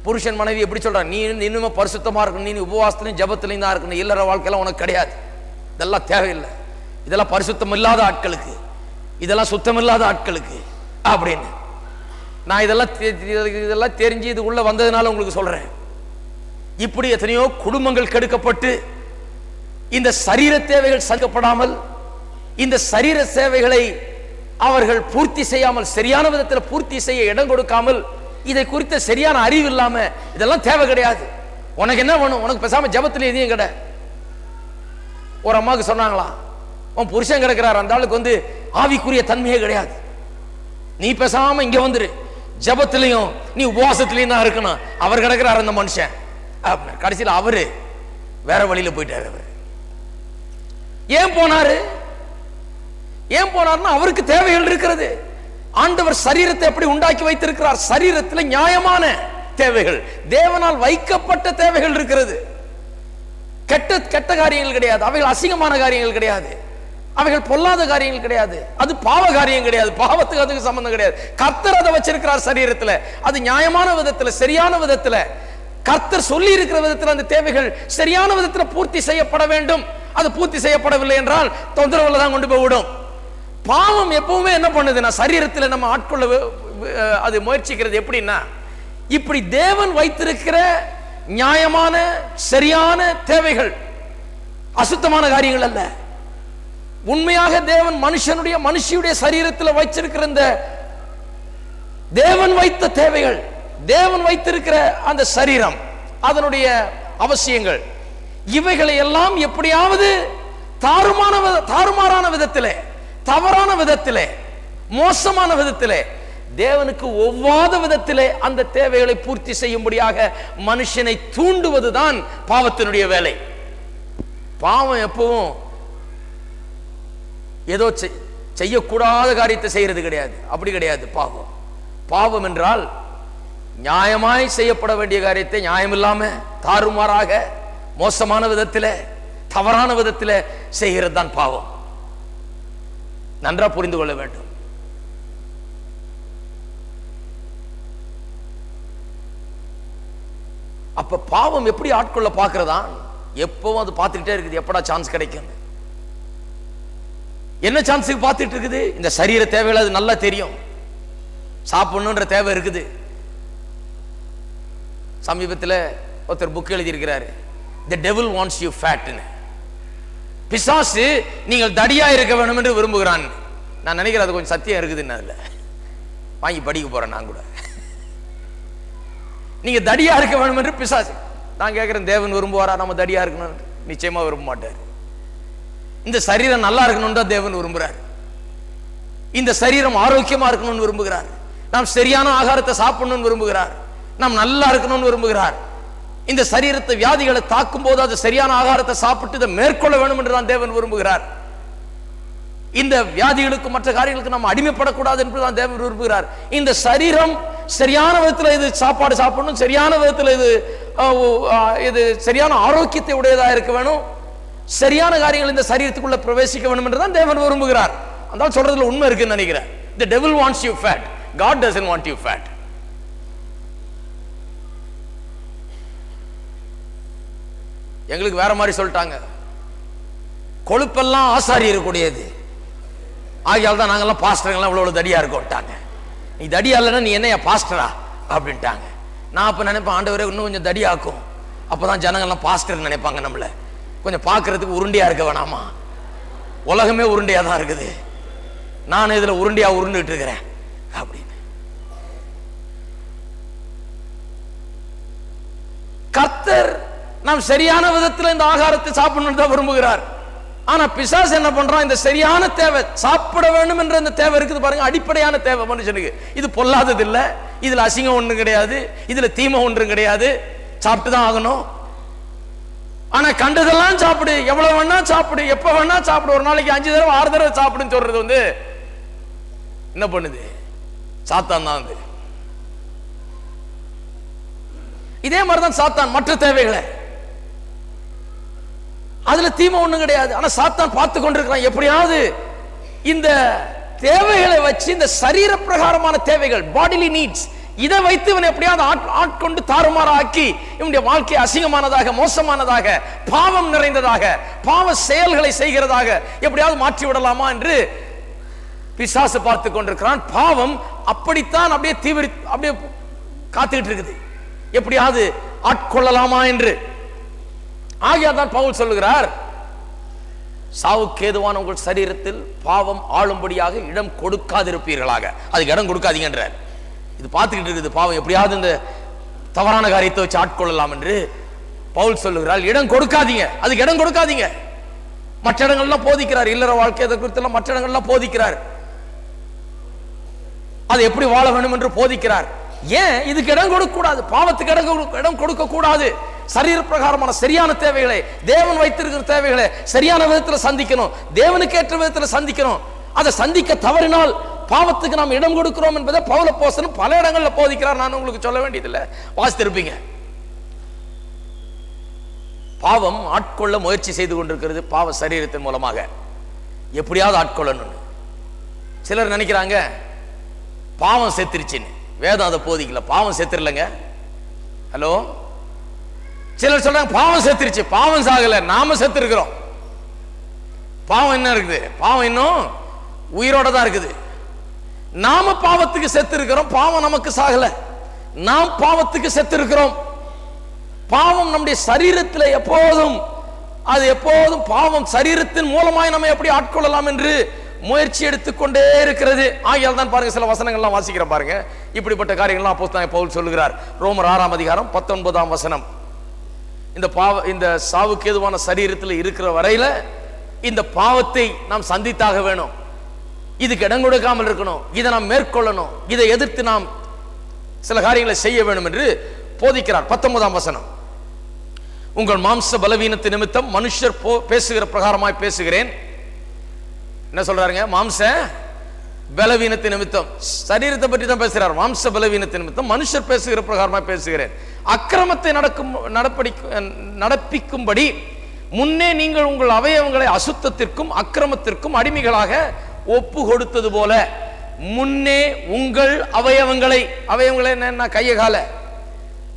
புருஷன் மனைவி எப்படி சொல்றாங்க, நீ இன்னுமே பரிசுத்தமா இருக்கணும், நீ உபவாசத்திலையும் ஜபத்திலையும் தான் இருக்கணும், இல்லற வாழ்க்கையெல்லாம் உனக்கு கிடையாது, இதெல்லாம் தேவையில்லை, இதெல்லாம் பரிசுத்தம் இல்லாத ஆட்களுக்கு, இதெல்லாம் சுத்தம் இல்லாத ஆட்களுக்கு அப்படின்னு. நான் இதெல்லாம் தெரிஞ்சு இதுக்குள்ள வந்ததுனால உங்களுக்கு சொல்றேன். இப்படி எத்தனையோ குடும்பங்கள் கெடுக்கப்பட்டு இந்த சரீர தேவைகள் சந்திக்கப்படாமல், இந்த சரீர சேவைகளை அவர்கள் பூர்த்தி செய்யாமல், சரியான விதத்தில் பூர்த்தி செய்ய இடம் கொடுக்காமல், இதை குறித்த சரியான அறிவு இல்லாம இதெல்லாம் தேவை கிடையாது, உனக்கு என்ன வேணும், உனக்கு பேசாம ஜபத்தில் எதையும் கிடையாது. ஒரு அம்மாவுக்கு சொன்னாங்களாம், உன் புருஷன் கிடக்கிறார், அந்த ஆளுக்கு வந்து ஆவிக்குரிய தன்மையே கிடையாது, நீ பேசாம இங்க வந்துரு, ஜபத்திலையும் நீ உபவாசத்திலையும் தான் இருக்கணும், அவர் கிடக்கிறார் அந்த மனுஷன் அப்படின்னு. கடைசியில் அவரு வேற வழியில போயிட்டாரு. அவர் ஏன் போனாரு? ஏன் போனார்னா அவருக்கு தேவைகள் இருக்கிறது. ஆண்டவர் சரீரத்தை எப்படி உண்டாக்கி வைத்திருக்கிறார்? சரீரத்தில் நியாயமான தேவைகள், தேவனால் வைக்கப்பட்ட தேவைகள் இருக்கிறது. கெட்ட காரியங்கள் கிடையாது, அவைகள் அசிங்கமான காரியங்கள் கிடையாது, அவைகள் பொல்லாத காரியங்கள் கிடையாது, அது பாவ காரியம் கிடையாது, பாவத்துக்கு அதுக்கு சம்பந்தம் கிடையாது. கர்த்தர் அதை வச்சிருக்கிறார் சரீரத்தில், அது நியாயமான விதத்தில், சரியான விதத்தில், கர்த்தர் சொல்லி இருக்கிற விதத்தில் அந்த தேவைகள் சரியான விதத்தில் பூர்த்தி செய்யப்பட வேண்டும். அது பூர்த்தி செய்யப்படவில்லை என்றால் தொந்தரவுல தான் கொண்டு போய் விடும். பாவம் எப்பவுமே என்ன பண்ணுதுன்னா, சரீரத்தில் நம்ம ஆட்கொள்ள அது முயற்சிக்கிறது எப்படின்னா, இப்படி தேவன் வைத்திருக்கிற நியாயமான சரியான தேவைகள், அசுத்தமான காரியங்கள் அல்ல. உண்மையாக தேவன் மனுஷனுடைய சரீரத்தில் வைச்சிருக்கிற இந்த தேவன் வைத்த தேவைகள், தேவன் வைத்திருக்கிற அந்த சரீரம், அதனுடைய அவசியங்கள், இவைகளை எல்லாம் எப்படியாவது தாறுமாறான விதத்திலே, தவறான விதத்திலே, மோசமான விதத்திலே, தேவனுக்கு ஒவ்வாத விதத்திலே அந்த தேவைகளை பூர்த்தி செய்யும்படியாக மனுஷனை தூண்டுவதுதான் பாவத்தினுடைய வேலை. பாவம் எப்பவும் ஏதோ செய்யக்கூடாத காரியத்தை செய்யறது கிடையாது, அப்படி கிடையாது. பாவம் என்றால் நியாயமாய் செய்யப்பட வேண்டிய காரியத்தை நியாயமில்லாம தாறுமாறாக மோசமான விதத்தில், தவறான விதத்தில் செய்கிறது தான் பாவம். நன்றா புரிந்து கொள்ள வேண்டும். அப்ப பாவம் எப்படி ஆட்கொள்ள பார்க்கிறதா? எப்பவும் அது பார்த்துக்கிட்டே இருக்குது, எப்படா சான்ஸ் கிடைக்கும். என்ன சான்ஸுக்கு பார்த்துட்டு இருக்குது? இந்த சரீர தேவைகள் அது நல்லா தெரியும், சாப்பிடணுன்ற தேவை இருக்குது. சமீபத்தில் ஒருத்தர் புக் எழுதியிருக்கிறாரு, The devil wants you fat. பிசாசு நீங்கள் தடியா இருக்க வேண்டும் என்று விரும்புகிறான். நான் நினைக்கிறேன் அது கொஞ்சம் சத்தியம் இருக்குதுன்னு, அதுல வாங்கி படிக்க போறேன் நான் கூட. நீங்க தடியா இருக்க வேண்டும் என்று பிசாசு. நான் கேட்கிறேன், தேவன் விரும்புவாரா நம்ம தடியா இருக்கணும்? நிச்சயமா விரும்ப மாட்டார். இந்த சரீரம் நல்லா இருக்கணும் தான் தேவன் விரும்புகிறார். இந்த சரீரம் ஆரோக்கியமா இருக்கணும்னு விரும்புகிறார். நாம் சரியான ஆகாரத்தை சாப்பிடணும்னு விரும்புகிறார். நாம் நல்லா இருக்கணும்னு விரும்புகிறார். இந்த சரீரத்தை வியாதிகளை தாக்கும் போது அது சரியான ஆகாரத்தை சாப்பிட்டு இதை மேற்கொள்ள வேண்டும் என்று தான் தேவன் விரும்புகிறார். இந்த வியாதிகளுக்கு மற்ற காரியங்களுக்கு நாம் அடிமைப்படக்கூடாது என்று தான் தேவன் விரும்புகிறார். இந்த சரீரம் சரியான விதத்தில் இது சாப்பாடு சாப்பிடணும், சரியான விதத்தில் இது சரியான ஆரோக்கியத்தை உடையதாக இருக்க வேணும், சரியான காரியங்கள் இந்த சரீரத்துக்குள்ள பிரவேசிக்க வேண்டும் என்று தான் தேவன் விரும்புகிறார். அந்த சொல்றதுல உண்மை இருக்குன்னு நினைக்கிறேன். The devil wants you fat, God doesn't want you fat. எங்களுக்கு வேற மாதிரி சொல்லிட்டாங்க, கொழுப்பெல்லாம் ஆசாரியருக்குடையது, ஆகியால் தான் நாங்கெல்லாம் பாஸ்டருங்கெல்லாம் இவ்வளோ தடியா இருக்கோட்டாங்க. நீ தடியா இல்லைன்னா நீ என்னையா பாஸ்டரா அப்படின்ட்டாங்க. நான் அப்போ நினைப்பேன், ஆண்டவரே இன்னும் கொஞ்சம் தடியாக்கும், அப்போதான் ஜனங்கள்லாம் பாஸ்டர் நினைப்பாங்க. நம்மள கொஞ்சம் பார்க்கறதுக்கு உருண்டையா இருக்க வேணாமா? உலகமே உருண்டையா தான் இருக்குது, நான் இதுல உருண்டையா உருண்டுட்டு இருக்கிறேன் அப்படின்னு. கர்த்தர் நாம் சரியான விதத்தில் இந்த ஆகாரத்தை சாப்பிடணும் தான் விரும்புகிறார். ஆனா பிசாசு என்ன பண்றான்? இந்த சரியான தேவை, சாப்பிட வேண்டும் என்ற இந்த தேவை இருக்குது பாருங்க, அடிப்படையான தேவை மனுஷனுக்கு. இது பொல்லாதது இல்ல, இதுல அசிங்கம் ஒன்றும் கிடையாது, இதுல தீமை ஒன்றும் கிடையாது, சாப்பிட்டு தான் ஆகணும். ஆனா கண்டதெல்லாம் சாப்பிடு, எவ்வளவு வேணா சாப்பிடு, எப்ப வேணா சாப்பிடு, ஒரு நாளைக்கு 5 தடவை 6 தடவை சாப்பிடுன்னு சொல்றது வந்து என்ன பண்ணுது? சாத்தான் தான். இதே மாதிரிதான் சாத்தான் மற்ற தேவைகளை, அதுல தீமை ஒண்ணும் கிடையாது. ஆனா சாத்தான் பார்த்து கொண்டிருக்கிறான், எப்படியாவது இந்த தேவைகளை வச்சு, இந்த சரீர பிரகாரமான தேவைகள், பாடிலி நீட்ஸ், இதை வைத்து இவன் எப்படியாவது ஆட்கொண்டு தாறுமாறாக்கி இவனுடைய வாழ்க்கை அசிங்கமானதாக, மோசமானதாக, பாவம் நிறைந்ததாக, பாவ செயல்களை செய்கிறதாக எப்படியாவது மாற்றி விடலாமா என்று பிசாசு பார்த்து கொண்டிருக்கிறான். பாவம் அப்படித்தான் அப்படியே அப்படியே காத்துக்கிட்டு இருக்குது, எப்படியாவது ஆட்கொள்ளலாமா என்று. ஆகையால் பவுல் சொல்லுகிறார், சாவுக்கு ஏதுவான உங்கள் சரீரத்தில் பாவம் ஆளும்படியாக இடம் கொடுக்காதிருப்பீர்களாக. அதுக்கு இடம் கொடுக்காதீங்கன்றார். இது பார்த்துக்கிட்டு இருக்குது, பாவம் எப்படியாவது இந்த தவறான காரியத்தை வச்சு ஆட்கொள்ளலாம் என்று பவுல் சொல்லுகிறார். இடம் கொடுக்காதீங்க, அதுக்கு இடம் கொடுக்காதீங்க. மற்ற இடங்கள்லாம் போதிக்கிறார், இல்லற வாழ்க்கை அதை குறித்து மற்ற இடங்கள்லாம் போதிக்கிறார், அது எப்படி வாழ வேண்டும் என்று போதிக்கிறார். ஏன் இதுக்கு இடம் கொடுக்க கூடாது? பாவத்துக்கு இடம் கொடுக்க கூடாது. சரீர பிரகாரமான சரியான தேவைகளை, தேவன் வைத்திருக்கிற தேவைகளை சரியான விதத்தில் சந்திக்கணும், தேவனுக்கு ஏற்ற விதத்தில் சந்திக்கணும். அதை சந்திக்க தவறினால் பாவத்துக்கு நாம் இடம் கொடுக்கிறோம் என்பதை பவுல் அப்போஸ்தலன் பல இடங்களில் போதிக்கிறார். நான் உங்களுக்கு சொல்ல வேண்டியதில்லை, வாசித்திருப்பீங்க. பாவம் ஆட்கொள்ள முயற்சி செய்து கொண்டிருக்கிறது, பாவ சரீரத்தின் மூலமாக எப்படியாவது ஆட்கொள்ளணும். சிலர் நினைக்கிறாங்க பாவம் செத்துருச்சுன்னு. வேதம் அதை போதிக்கல, பாவம் செத்துருலங்க. ஹலோ, சிலர் சொல்றாங்க பாவம் செத்துருச்சு. பாவம் சாகல, நாம செத்து இருக்கிறோம். பாவம் என்ன இருக்குது? பாவம் இன்னும் உயிரோட தான் இருக்குது. நாம பாவத்துக்கு செத்து இருக்கிறோம், பாவம் நமக்கு சாகல. நாம் பாவத்துக்கு செத்து இருக்கிறோம். பாவம் நம்முடைய சரீரத்தில் எப்போதும், அது எப்போதும் பாவம் சரீரத்தின் மூலமாய் நம்ம எப்படி ஆட்கொள்ளலாம் என்று முயற்சி எடுத்துக்கொண்டே இருக்கிறது. ஆகையால் தான் பாருங்க, சில வசனங்கள்லாம் வாசிக்கிற பாருங்க, இப்படிப்பட்ட காரியங்கள்லாம் அப்போஸ்தலன் பவுல் சொல்லுகிறார். ரோமர் 6ஆம் அதிகாரம் 19ஆம் வசனம். இந்த சாவுக்கு ஏதுவான சரீரத்தில் இருக்கிற வரையில இந்த பாவத்தை நாம் சந்தித்தாக வேணும். இதுக்கு இடம் கொடுக்காமல் இருக்கணும், இதை நாம் மேற்கொள்ளணும், இதை எதிர்த்து நாம் சில காரியங்களை செய்ய வேண்டும் என்று போதிக்கிறார். 19ஆம் வசனம். உங்கள் மாம்ச பலவீனத்து நிமித்தம் மனுஷர் பேசுகிற பிரகாரமாய் பேசுகிறேன். என்ன சொல்றாருங்க? மாம்ச பலவீனத்து நிமித்தம், சரீரத்தை பற்றி தான் பேசுறார். மாம்ச பலவீனத்து நிமித்தம் மனுஷர் பேசுகிற பிரகாரமாய் பேசுகிறேன். அக்கிரமத்தை நடப்பிக்கும்படி முன்னே நீங்கள் உங்கள் அவயவங்களை அசுத்தத்திற்கும் அக்கிரமத்திற்கும் அடிமைகளாக ஒப்பு கொடுத்தது போல, முன்னே உங்கள் அவயவங்களை என்ன கைய கால,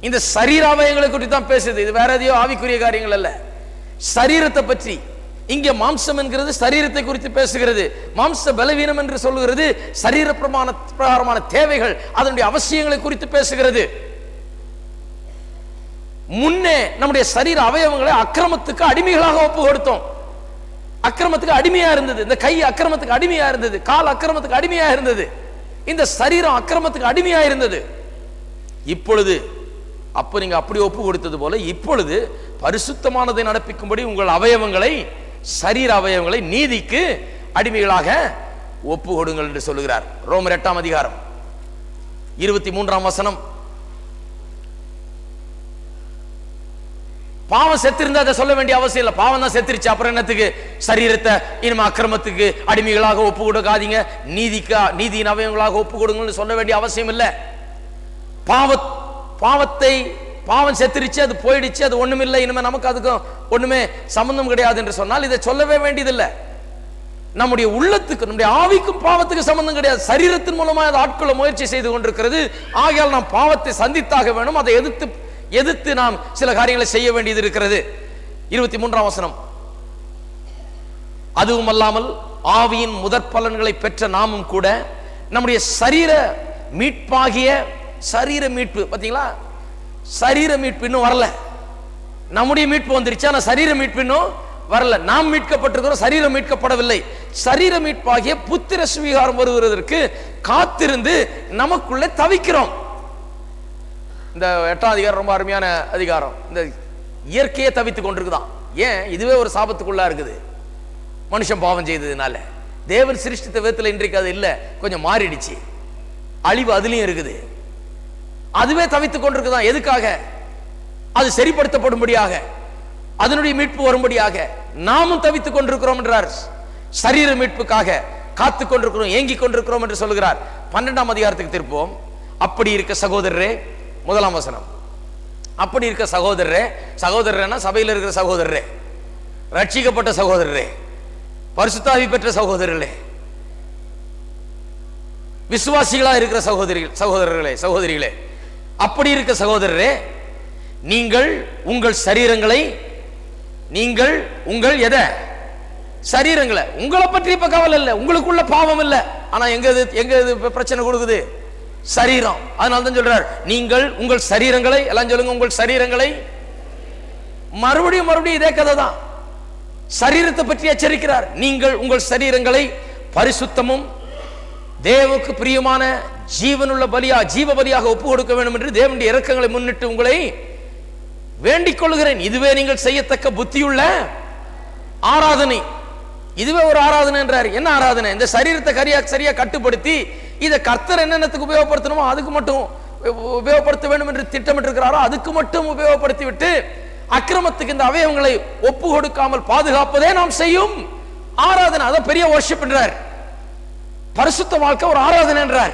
இந்த சரீர அவயவங்களை குறித்து தான் பேசுது. இது வேற எதையோ ஆவிக்குரிய காரியங்கள் அல்ல, சரீரத்தை பற்றி. இங்கே மாம்சம் என்கிறது சரீரத்தை குறித்து பேசுகிறது. மாம்ச பலவீனம் என்று சொல்லுகிறது சரீர பிரகாரமான தேவைகள், அதனுடைய அவசியங்களை குறித்து பேசுகிறது. முன்னே நம்முடைய சரீர அவயவங்களை அக்கிரமத்துக்கு அடிமைகளாக ஒப்பு கொடுத்தோம். அக்கிரமத்துக்கு அடிமையா இருந்தது, இந்த கை அக்கிரமத்துக்கு அடிமையா இருந்தது, கால் அக்கிரமத்துக்கு அடிமையா இருந்தது, இந்த சரீரம் அக்கிரமத்துக்கு அடிமையா இருந்தது. இப்பொழுது அப்ப நீங்க அப்படி ஒப்பு கொடுத்தது போல இப்பொழுது பரிசுத்தமானதை நடப்பிக்கும்படி உங்கள் அவயவங்களை, சரீர அவயவங்களை நீதிக்கு அடிமைகளாக ஒப்பு கொடுங்கள் என்று சொல்லுகிறார். ரோமர் 8ஆம் அதிகாரம் 23ஆம் வசனம். பாவம் செத்திருந்தா அதை சொல்ல வேண்டிய அவசியம் இல்லை, பாவம் தான் செத்துருச்சு, அப்புறம் என்னத்துக்கு சரீரத்தை இனிமே அக்கிரமத்துக்கு அடிமைகளாக ஒப்பு கொடுக்காதீங்க, நீதியின் அவயவங்களாக ஒப்பு கொடுங்கன்னு சொல்ல வேண்டிய அவசியம் இல்லை. பாவம் செத்துருச்சு, அது போயிடுச்சு, அது ஒண்ணுமில்லை, இனிமே நமக்கு அதுக்கும் ஒண்ணுமே சம்பந்தம் கிடையாது என்று சொன்னால் இதை சொல்லவே வேண்டியதில்லை. நம்முடைய உள்ளத்துக்கு, நம்முடைய ஆவிக்கும் பாவத்துக்கு சம்பந்தம் கிடையாது. சரீரத்தின் மூலமாக அதை ஆட்கொள்ள முயற்சி செய்து கொண்டிருக்கிறது. ஆகையால் நாம் பாவத்தை சந்தித்தாக வேணும், அதை எதிர்த்து நாம் சில காரியங்களை செய்ய வேண்டியது இருக்கிறது. 23ஆம் வசனம். அதுவும் அல்லாமல் ஆவியின் முதற் பலன்களை பெற்ற நாமும் கூட நம்முடைய சரீர மீட்பாகிய சரீர மீட்பு, பாத்தீங்களா, சரீர மீட்பு இன்னும் வரல. நம்முடைய மீட்பு வந்துருச்சு, ஆனா சரீர மீட்பு இன்னும் வரல. நாம் மீட்கப்பட்டிருக்கிறோம், சரீரம் மீட்கப்படவில்லை. சரீர மீட்பாகிய புத்திர சுவீகாரம் வருவதற்கு காத்திருந்து நமக்குள்ள தவிக்கிறோம். இந்த 8ஆம் அதிகாரம் ரொம்ப அருமையான அதிகாரம். இந்த இயற்கையை தவித்துக் கொண்டிருக்குதான். ஏன்? இதுவே ஒரு சாபத்துக்குள்ளா இருக்குது. மனுஷன் பாவம் செய்ததுனால தேவன் சிருஷ்டித்த விதத்தில் இன்றைக்கு அது இல்லை, கொஞ்சம் மாறிடுச்சு. அழிவு அதுலயும் இருக்குது. அதுவே தவித்துக் கொண்டிருக்குதான். எதுக்காக? அது சரிப்படுத்தப்படும்படியாக, அதனுடைய மீட்பு வரும்படியாக நாமும் தவித்துக் கொண்டிருக்கிறோம் என்றார். சரீர மீட்புக்காக காத்துக் கொண்டிருக்கிறோம், ஏங்கிக் கொண்டிருக்கிறோம் என்று சொல்கிறார். 12ஆம் அதிகாரத்துக்கு திருப்போம். அப்படி இருக்க சகோதரரே, 1ஆம் வசனம். அப்படி இருக்க சகோதரரே, சகோதரர்னா சபையில் இருக்கிற சகோதரரே, ரட்சிக்கப்பட்ட சகோதரரே, பரிசுத்த ஆவி பெற்ற சகோதரர்களே, விசுவாசிகளா இருக்கிற சகோதரர்களே, சகோதரிகளே, அப்படி இருக்க சகோதரரே, நீங்கள் உங்கள் சரீரங்களை, நீங்கள் உங்கள் எதை சரீரங்களை, உங்களை பற்றி இப்ப கவலை இல்லை, உங்களுக்குள்ள பாவம் இல்லை, ஆனா எங்க பிரச்சனை கொடுக்குது? சரீரம். அதனால தான் சொல்றார், நீங்கள் உங்கள் சரீரங்களை, எல்லாம் சொல்லுங்க, உங்கள் சரீரங்களை. மறுபடியும் மறுபடியும் இதே கதை தான். சரீரத்தை பற்றி எச்சரிக்கிறார். நீங்கள் உங்கள் சரீரங்களை பரிசுத்தமும் தேவனுக்கு பிரியமான ஜீவனுள்ள பலியா, ஜீவ பலியாக ஒப்பு கொடுக்க வேண்டும் என்று தேவனுடைய இரக்கங்களை முன்னிட்டு உங்களை வேண்டிக் கொள்கிறேன். இதுவே நீங்கள் செய்யத்தக்க புத்தியுள்ள ஆராதனை. இதுவே ஒரு ஆராதனை என்றார். என்ன ஆராதனை? இந்த சரீரத்தை சரியா கட்டுப்படுத்தி இதை கர்த்தர் என்னென்னத்துக்கு உபயோகப்படுத்தணுமோ அதுக்கு மட்டும் உபயோகப்படுத்த வேண்டும் என்று திட்டமிட்டிருக்கிறாரோ அதுக்கு மட்டும் உபயோகப்படுத்தி விட்டு அக்கிரமத்துக்கு இந்த அவயவங்களை ஒப்பு கொடுக்காமல் பாதுகாப்பதே நாம் செய்யும் ஆராதனை. அதான் பெரிய வர்ஷிப் என்றார். பரிசுத்த வாழ்க்கை ஒரு ஆராதனை என்றார்.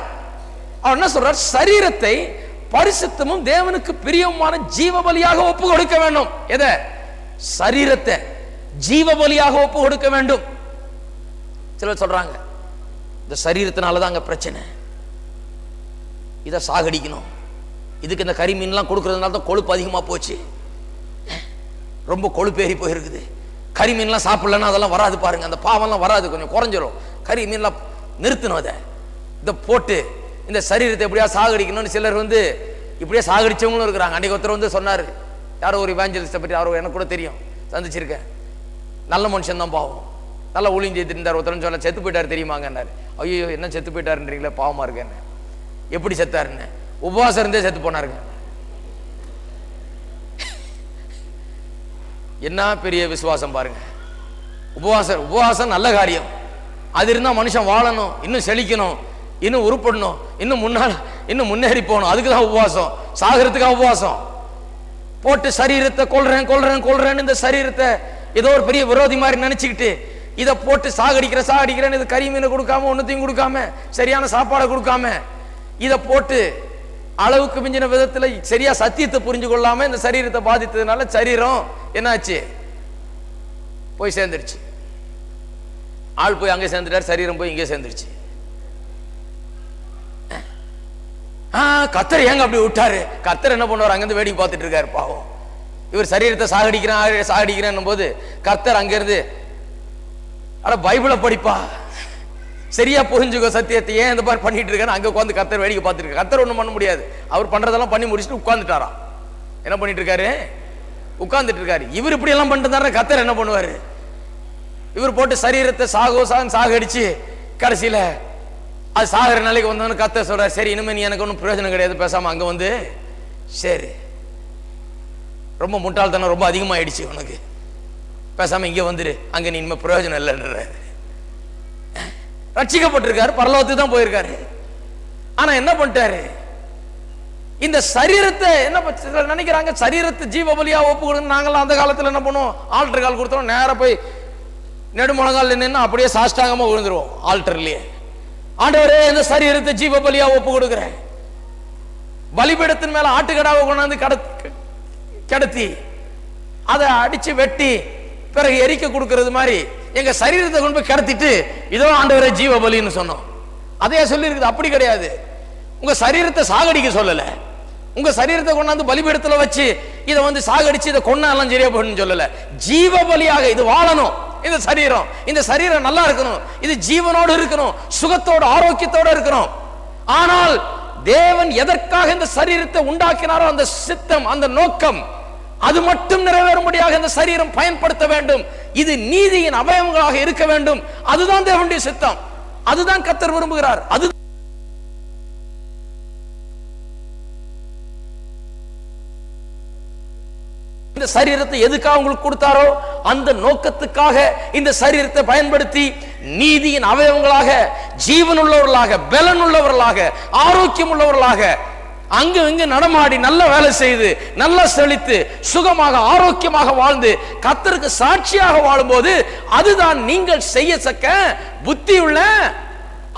அவர் என்ன சொல்றார்? சரீரத்தை பரிசுத்தமும் தேவனுக்கு பிரியமான ஜீவ பலியாக ஒப்பு கொடுக்க வேண்டும். எதை? சரீரத்தை ஜீவ பலியாக ஒப்பு கொடுக்க வேண்டும். சிலர் சொல்றாங்க, இந்த சரீரத்தினாலதான் அங்க பிரச்சனை, இதை சாகடிக்கணும், இதுக்கு இந்த கறி மீன்லாம் கொடுக்கறதுனால தான் கொழுப்பு அதிகமா போச்சு, ரொம்ப கொழுப்பேறி போயிருக்குது, கறி மீன்லாம் சாப்பிடலன்னா அதெல்லாம் வராது பாருங்க, அந்த பாவம்லாம் வராது, கொஞ்சம் குறைஞ்சிரும், கறி மீன்லாம் நிறுத்தணும், அதை இதை போட்டு இந்த சரீரத்தை எப்படியா சாகடிக்கணும்னு சிலர் இப்படியே சாகடிச்சவங்களும் இருக்கிறாங்க. அன்னைக்கு ஒருத்தர் சொன்னார், யாரோ ஒரு இவாஞ்சலிஸ்ட்டை பற்றி, யாரோ எனக்கு கூட தெரியும், சந்திச்சிருக்கேன், நல்ல மனுஷன் தான், பாவம், நல்லா ஊழியம் செய்துட்டு இருந்தார். ஒருத்தர் சொல்ல, செத்து போயிட்டார் தெரியுமாங்கன்னாரு. ஐயோ, என்ன செத்து போயிட்டாருன்றீங்களே, பாவமா இருக்கேன்னு. எப்படி செத்தாருன்னு? உபவாசம் இருந்தே செத்து போனாருங்க. என்ன பெரிய விசுவாசம் பாருங்க. உபவாசம் நல்ல காரியம், அது இருந்தா மனுஷன் வாழணும், இன்னும் செழிக்கணும், இன்னும் உருப்படணும், இன்னும் முன்னேறி போகணும், அதுக்கு தான் உபவாசம், சாகிறதுக்காக உபவாசம். போட்டு சரீரத்தை கொல்றேன்னு இந்த சரீரத்தை ஏதோ ஒரு பெரிய விரோதி மாதிரி நினைச்சுக்கிட்டு இதை போட்டு சாகடிக்கிறேன்னு இது கறி மீனை கொடுக்காம, ஒன்னத்தையும் கொடுக்காம, சரியான சாப்பாடை கொடுக்காம, இதை போட்டு அளவுக்கு மிஞ்சின விதத்துல சரியா சத்தியத்தை புரிஞ்சு கொள்ளாம இந்த சரீரத்தை பாதித்ததுனால சரீரம் என்னாச்சு? போய் சேர்ந்துருச்சு. ஆள் போய் அங்கே சேர்ந்துட்டார், சரீரம் போய் இங்கே சேர்ந்துருச்சு. கர்த்தர் ஏங்க அப்படி விட்டாரு? கர்த்தர் என்ன பண்ணுவார்? அங்கிருந்து வேடிக்கை பார்த்துட்டு இருக்காரு. பாவம், இவர் சரீரத்தை சாகடிக்கிறேன் போது கர்த்தர் அங்கிருந்து, அட பைபிளை படிப்பா, சரியா புரிஞ்சுக்கோ சத்தியத்தை, ஏன் இந்த மாதிரி பண்ணிட்டு இருக்காரு, அங்க உட்காந்து கர்த்தர் வேடிக்கை பார்த்துட்டு இருக்காரு. கர்த்தர் ஒண்ணும் பண்ண முடியாது, அவர் பண்றதெல்லாம் பண்ணி முடிச்சுட்டு உட்கார்ந்துட்டாராம். என்ன பண்ணிட்டு இருக்காரு? உட்கார்ந்துட்டு இருக்காரு. இவர் இப்படி எல்லாம் பண்ணிட்டு கர்த்தர் என்ன பண்ணுவாரு? இவர் போட்டு சரீரத்தை சாகடிச்சு கடைசியில அது சாகிற நிலைக்கு வந்தவனு கர்த்தர் சொல்றாரு, சரி இனிமே நீ எனக்கு ஒன்றும் பிரயோஜனம் கிடையாது, பேசாம அங்க சரி, ரொம்ப முட்டாள்தனம் ரொம்ப அதிகமாயிடுச்சு உனக்கு, பேசாம இங்க வந்துரு, அங்க நீ இனிமே பிரயோஜனம் இல்லைன்றாரு. ரட்சிக்கப்பட்டிருக்காரு, பரலோகத்துக்கு தான் போயிருக்காரு. ஆனா என்ன பண்ணிட்டாரு? இந்த சரீரத்தை என்ன நினைக்கிறாங்க, சரீரத்தை ஜீவ பலியா ஒப்பு கொடுங்க. நாங்களாம் அந்த காலத்துல என்ன பண்ணுவோம்? ஆல்டர் கால் கொடுத்தோம், நேர போய் நெடுமுழங்கால் நின்று அப்படியே சாஷ்டாங்கமா விழுந்துருவோம் ஆல்டர்லயே. ஆண்டவரே, இந்த சரீரத்தை ஜீவ பலியா ஒப்பு கொடுக்கிறேன். பலிபீடத்தின் மேல ஆட்டுக்கடாவை கொண்டாந்து கடத்தி அதை அடிச்சு வெட்டி பிறகு எரிக்க கொடுக்கிறது மாதிரி எங்க சரீரத்தை கொண்டு போய் கடத்திட்டு இதோ ஆண்டவரே ஜீவ பலின்னு சொன்னோம். அதே சொல்லி இருக்குது. அப்படி கிடையாது. உங்க சரீரத்தை சாகடிக்க சொல்லல, உங்க சரீரத்தை கொண்டாந்து பலிபீடத்துல வச்சு இதை சாகடிச்சு இதை கொன்னாலாம் சரியா போயிடுன்னு சொல்லல. ஜீவ பலியாக இது வாழணும். இந்த சரீரம். இந்த சரீரம் நல்லா இருக்கணும், இது ஜீவனோடு இருக்கணும், சுகத்தோடு ஆரோக்கியத்தோடு இருக்கணும். ஆனால் தேவன் எதற்காக இந்த சரீரத்தை உண்டாக்கினாரோ அந்த சித்தம், அந்த நோக்கம், அது மட்டும் நிறைவேறும்படியாக இந்த சரீரம் பயன்படுத்த வேண்டும். இது நீதியின் அவயவங்களாக இருக்க வேண்டும். அதுதான் தேவனுடைய சித்தம், அதுதான் கர்த்தர் விரும்புகிறார். அது இந்த சரீரத்தை எதுக்காக உங்களுக்கு கொடுத்தாரோ அந்த நோக்கத்துக்காக இந்த சரீரத்தை பயன்படுத்தி நீதியின் அவயவங்களாக, ஜீவன் உள்ளவர்களாக, பலன் உள்ளவர்களாக, ஆரோக்கியம் உள்ளவர்களாக அங்கு இங்கு நடமாடி நல்ல வேலை செய்து நல்ல செழித்து சுகமாக ஆரோக்கியமாக வாழ்ந்து கர்த்தருக்கு சாட்சியாக வாழும்போது அதுதான் நீங்கள் செய்யத்தக்க புத்தியுள்ள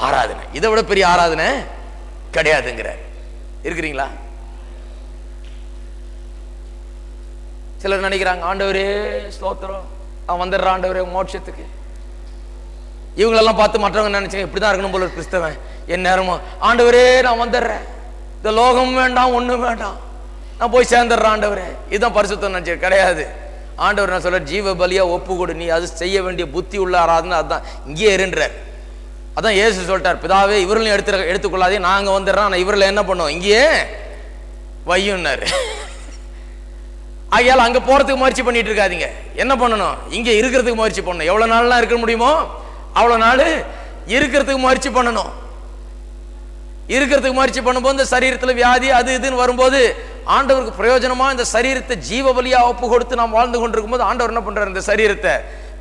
ஆராதனை. இதை விட பெரிய ஆராதனை கிடையாதுங்கிற. இருக்கிறீங்களா? சிலர் நினைக்கிறாங்க, ஆண்டவரே ஸ்தோத்திரம், அவன் வந்துடுறான் ஆண்டவரே மோட்சத்துக்கு. இவங்களெல்லாம் பார்த்து மற்றவங்க நினைச்சாங்க இப்படிதான் இருக்கணும் போல கிறிஸ்தவன். என் நேரமும் ஆண்டவரே நான் வந்துடுறேன், இந்த லோகம் வேண்டாம், ஒண்ணும் வேண்டாம், நான் போய் சேர்ந்துடுறேன் ஆண்டவரே. இதுதான் பரிசுத்தம் நினைச்சு கிடையாது. ஆண்டவர் நான் சொல்ற ஜீவ பலியா ஒப்பு கொடு, நீ அது செய்ய வேண்டிய புத்தி உள்ள ஆராதனை அதுதான். இங்கேயே இருன்றார். அதான் இயேசு சொல்லிட்டார், பிதாவே இவர்களையும் எடுத்துக்கொள்ளாதே, நாங்க வந்துடுறோம், ஆனால் இவர்களை என்ன பண்ணுவோம், இங்கேயே வையுன்னாரு. ஆகையால் அங்க போறதுக்கு முயற்சி பண்ணிட்டு இருக்காதீங்க. என்ன பண்ணணும், இங்க இருக்கிறதுக்கு முயற்சி பண்ணணும். எவ்வளவு நாள்லாம் இருக்க முடியுமோ அவ்வளவு நாள் இருக்கிறதுக்கு முயற்சி பண்ணணும். இருக்கிறதுக்கு முயற்சி பண்ணும்போது இந்த சரீரத்தில் வியாதி அது இதுன்னு வரும்போது ஆண்டவருக்கு பிரயோஜனமா இந்த சரீரத்தை ஜீவ பலியா ஒப்பு கொடுத்து நாம் வாழ்ந்து கொண்டிருக்கும் போது ஆண்டவர் என்ன பண்றாரு, இந்த சரீரத்தை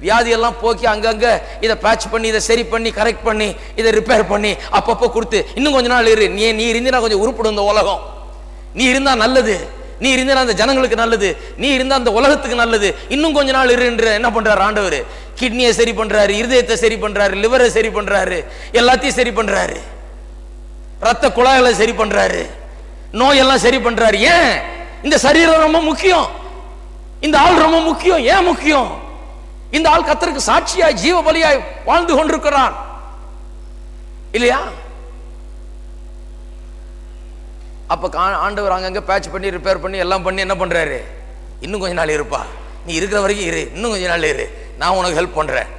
வியாதியெல்லாம் போக்கி அங்கங்க இதை பேட்ச் பண்ணி, இதை சரி பண்ணி, கரெக்ட் பண்ணி, இதை ரிப்பேர் பண்ணி அப்பப்போ கொடுத்து இன்னும் கொஞ்ச நாள் இரு, நீ இருந்தீனா கொஞ்சம் உருப்படும் இந்த உலகம், நீ இருந்தா நல்லது, நீ இருந்தா அந்த ஜனங்களுக்கு நல்லது, நீ இருந்தா அந்த உலகத்துக்கு நல்லது, இன்னும் கொஞ்ச நாள் இரு. என்ன பண்றாரு ஆண்டவர், கிட்னியை சரி பண்றாரு, இருதயத்தை சரி பண்றாரு, லிவரை சரி பண்றாரு, எல்லாத்தையும் சரி பண்றாரு, ரத்த குழாய்களை சரி பண்றாரு, நோயெல்லாம் சரி பண்றாரு. ஏன்? இந்த சரீரம் ரொம்ப முக்கியம், இந்த ஆள் ரொம்ப முக்கியம். ஏன் முக்கியம்? இந்த ஆள் கர்த்தருக்கு சாட்சியாய் ஜீவ பலியாய் வாழ்ந்து கொண்டிருக்கிறான் இல்லையா? அப்ப ஆண்டவர் அங்கங்க பேட்ச் பண்ணி ரிப்பேர் பண்ணி எல்லாம் பண்ணி என்ன பண்றாரு, இன்னும் கொஞ்ச நாள் இருப்பா, நீ இருக்கிற வரைக்கும் இரு, இன்னும் கொஞ்ச நாள் இரு, நான் உனக்கு ஹெல்ப் பண்றேன்,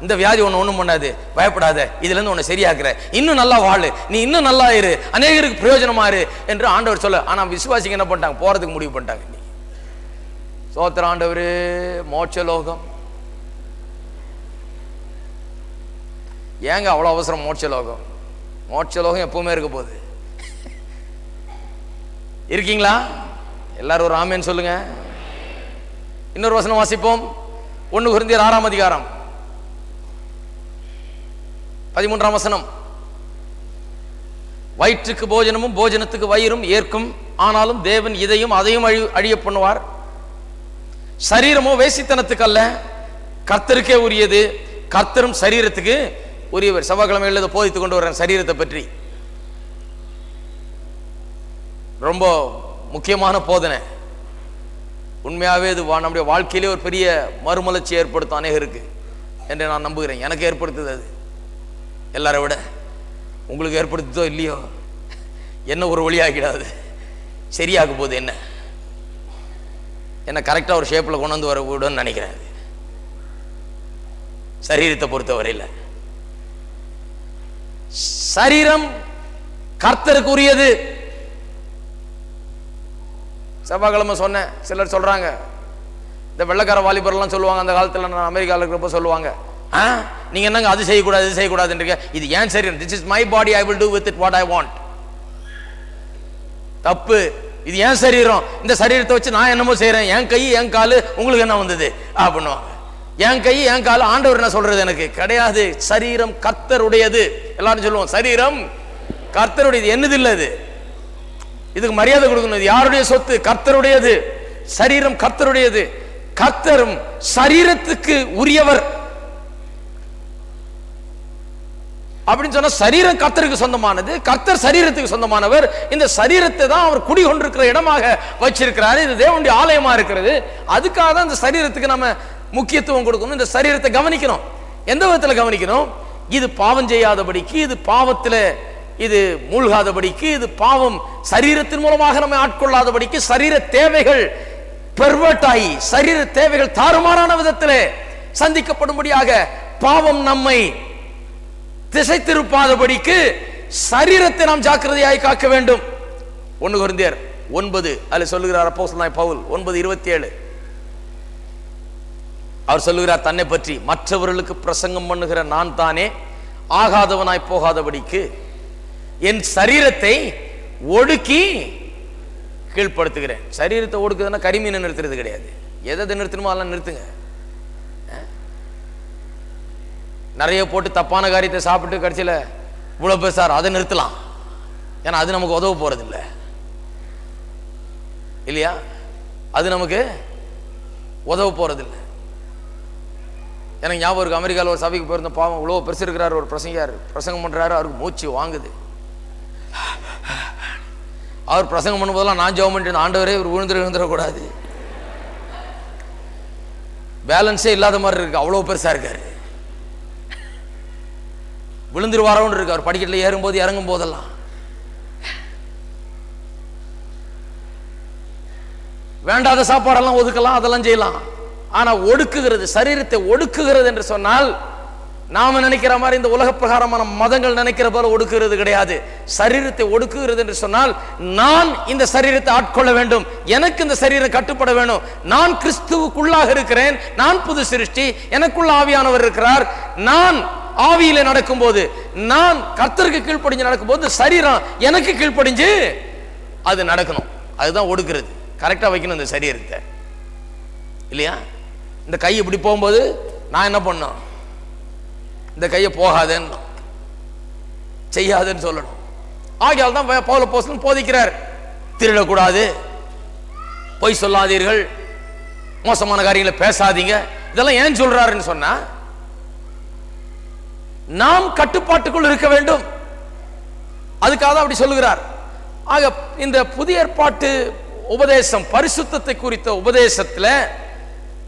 இந்த வியாதி ஒன்று ஒன்றும் பண்ணாது, பயப்படாத, இதுல இருந்து உன்னை சரியாக்குற, இன்னும் நல்லா வாழு, நீ இன்னும் நல்லா இரு, அநேகருக்கு பிரயோஜனமா இரு என்று ஆண்டவர் சொல்ல. ஆனா விசுவாசிங்க என்ன பண்ணிட்டாங்க, போறதுக்கு முடிவு பண்ணிட்டாங்க. நீ சோத்திர ஆண்டவரு மோட்சலோகம். ஏங்க அவ்வளவு அவசரம் மோட்சலோகம்? மோட்சலோகம் எப்பவுமே இருக்க போகுது. இருக்கீங்களா? எல்லாரும் ஒரு ஆமென் சொல்லுங்க. இன்னொரு வசனம் வாசிப்போம். 1 கொரிந்தியர் 6ஆம் அதிகாரம் 13ஆம் வசனம். வயிற்றுக்கு போஜனமும் போஜனத்துக்கு வயிறும் ஏற்கும், ஆனாலும் தேவன் இதையும் அதையும் அழிய பண்ணுவார். சரீரமோ வேசித்தனத்துக்கு அல்ல, கர்த்தருக்கே உரியது, கர்த்தரும் சரீரத்துக்கு உரியவர். செவ்வாய்க்கிழமை போதித்துக் கொண்டு வர்றேன் சரீரத்தை பற்றி. ரொம்ப முக்கியமான போதனை. உண்மையாகவே இது நம்முடைய வாழ்க்கையிலே ஒரு பெரிய மறுமலர்ச்சி ஏற்படுத்தும் அநேகருக்கு என்று நான் நம்புகிறேன். எனக்கு ஏற்படுத்துது அது, எல்லாரை விட. உங்களுக்கு ஏற்படுத்துதோ இல்லையோ, என்ன ஒரு வழியாகிடாது, சரியாக போகுது. என்ன கரெக்டாக ஒரு ஷேப்பில் கொண்டு வந்து வர விடுன்னு நினைக்கிறேன். சரீரத்தை பொறுத்தவரையில் சரீரம் கர்த்தருக்கு உரியது. செவ்வாய்க்கிழமை சொன்னேன். சிலர் சொல்றாங்க, இந்த வெள்ளக்கார வாலிபர்லாம் சொல்லுவாங்க, அந்த காலத்தில் நான் அமெரிக்காவில் இருக்கிறப்ப சொல்லுவாங்க, நீங்க என்னங்க அது செய்யக்கூடாது இது செய்யக்கூடாதுன்றீங்க, இது ஏன் சரீரம், this is my body, I will do with it what I want. தப்பு. இது ஏன் சரீரம், இந்த சரீரத்தை வச்சு நான் என்னமோ செய்யறேன், என் கை என் காலு உங்களுக்கு என்ன வந்தது அப்படின்னுவாங்க. என் கை என் காலு ஆண்டவர் என்ன சொல்றது எனக்கு கிடையாது. சரீரம் கர்த்தருடையது. எல்லாரும் சொல்லுவோம் சரீரம் கர்த்தருடையது. என்னது இல்லை இது, இதுக்கு மரியாதை கொடுக்கணும். இது யாருடைய சொத்து? கர்த்தருடையது. சரீரம் கர்த்தருடையது. கர்த்தரும் சரீரத்துக்கு உரியவர் அப்படின்னு சொன்னா சரீரம் கர்த்தருக்கு சொந்தமானது, கர்த்தர் சரீரத்துக்கு சொந்தமானவர். இந்த சரீரத்தை தான் அவர் குடிகொண்டிருக்கிற இடமாக வச்சிருக்கிறாரு. இது தேவனுடைய ஆலயமா இருக்கிறது. அதுக்காக தான் இந்த சரீரத்துக்கு நம்ம முக்கியத்துவம் கொடுக்கணும். இந்த சரீரத்தை கவனிக்கணும். எந்த விதத்தில் கவனிக்கணும்? இது பாவம் செய்யாதபடிக்கு, இது பாவத்தில் இது மூழ்காதபடிக்கு, இது பாவம் சரீரத்தின் மூலமாக நம்ம ஆட்கொள்ளாதபடிக்கு, சரீர தேவைகள் பெர்வர்ட் ஆகி, சரீர தேவைகள் தாறுமாறான விதத்தில் சந்திக்கப்படும்படியாக பாவம் நம்மை திசை திருப்பாதபடிக்கு சரீரத்தை நாம் ஜாக்கிரதையாய் காக்க வேண்டும். 1 கொரிந்தியர் 9 அதில் சொல்லுகிறார் அப்போஸ்தலனாகிய பவுல் 9:27 அவர் சொல்லுகிறார் தன்னை பற்றி, மற்றவர்களுக்கு பிரசங்கம் பண்ணுகிற நான் தானே ஆகாதவனாய் போகாதபடிக்கு என் சரீரத்தை ஒடுக்கி கீழ்ப்படுத்துகிறேன். சரீரத்தை ஒடுக்குதுன்னா கரிமீனை நிறுத்துறது கிடையாது. எதை நிறுத்தணுமோ அதெல்லாம் நிறுத்துங்க. நிறைய போட்டு தப்பான காரியத்தை சாப்பிட்டு கடைசியில் இவ்வளோ பேசார் அதை நிறுத்தலாம். ஏன்னா அது நமக்கு உதவ போறது இல்லை இல்லையா? அது நமக்கு உதவ போறது இல்லை. எனக்கு ஞாபகம் இருக்கு, அமெரிக்காவில் ஒரு சபைக்கு போயிருந்த பாவம் இவ்வளோ பெருசு இருக்கிறார், ஒரு பிரசங்கம் பண்றாரு, அவருக்கு மூச்சு வாங்குது. அவர் பிரசங்கம் பண்ணும்போதெல்லாம் நான் ஜெபம் பண்ணிட்டு ஆண்டவரே இவர் விழுந்துடக்கூடாது, பேலன்ஸே இல்லாத மாதிரி இருக்கு, அவ்வளோ பெருசா இருக்காரு, விழுந்துருவாரோன்னு இருக்கு. அவர் படிக்கட்டில் ஏறும்போது இறங்கும் போதெல்லாம் வேண்டாத சாப்பாடெல்லாம் ஒதுக்கலாம், அதெல்லாம் செய்யலாம். ஆனா ஒடுக்குகிறது, சரீரத்தை ஒடுக்குகிறது என்று சொன்னால் நாம நினைக்கிற மாதிரி இந்த உலக பிரகாரமான மதங்கள் நினைக்கிற போல ஒடுக்குகிறது கிடையாது. சரீரத்தை ஒடுக்குகிறது என்று சொன்னால் நான் இந்த சரீரத்தை ஆட்கொள்ள வேண்டும், எனக்கு இந்த சரீரம் கட்டுப்பட வேண்டும், நான் கிறிஸ்துவுக்குள்ளாக இருக்கிறேன், நான் புது சிருஷ்டி, எனக்குள்ள ஆவியானவர் இருக்கிறார், நான் ஆவியில நடக்கும் போது, நான் கர்த்தருக்கு கீழ்ப்படிஞ்சு நடக்கும் போது சரீரம் எனக்கு கீழ்ப்படிஞ்சு அது நடக்கணும். அதுதான் ஒடுக்குறது. கரெக்டா வைக்கணும் இந்த சரீரத்தை இல்லையா? இந்த கை இப்படி போகும்போது நான் என்ன பண்ணணும், இந்த கையை போகாதேன்னு செய்யாதுன்னு சொல்லணும். ஆகையால் தான் பவுல் அப்போஸ்தலன் போதிக்கிறார், திருடக்கூடாது, பொய் சொல்லாதீர்கள், மோசமான காரியங்களை பேசாதீங்க. இதெல்லாம் ஏன் சொல்றாருன்னு சொன்னா நாம் கட்டுப்பாட்டுக்குள் இருக்க வேண்டும், அதுக்காக அப்படி சொல்லுகிறார். ஆக இந்த புதிய ஏற்பாட்டு உபதேசம், பரிசுத்தத்தை குறித்த உபதேசத்துல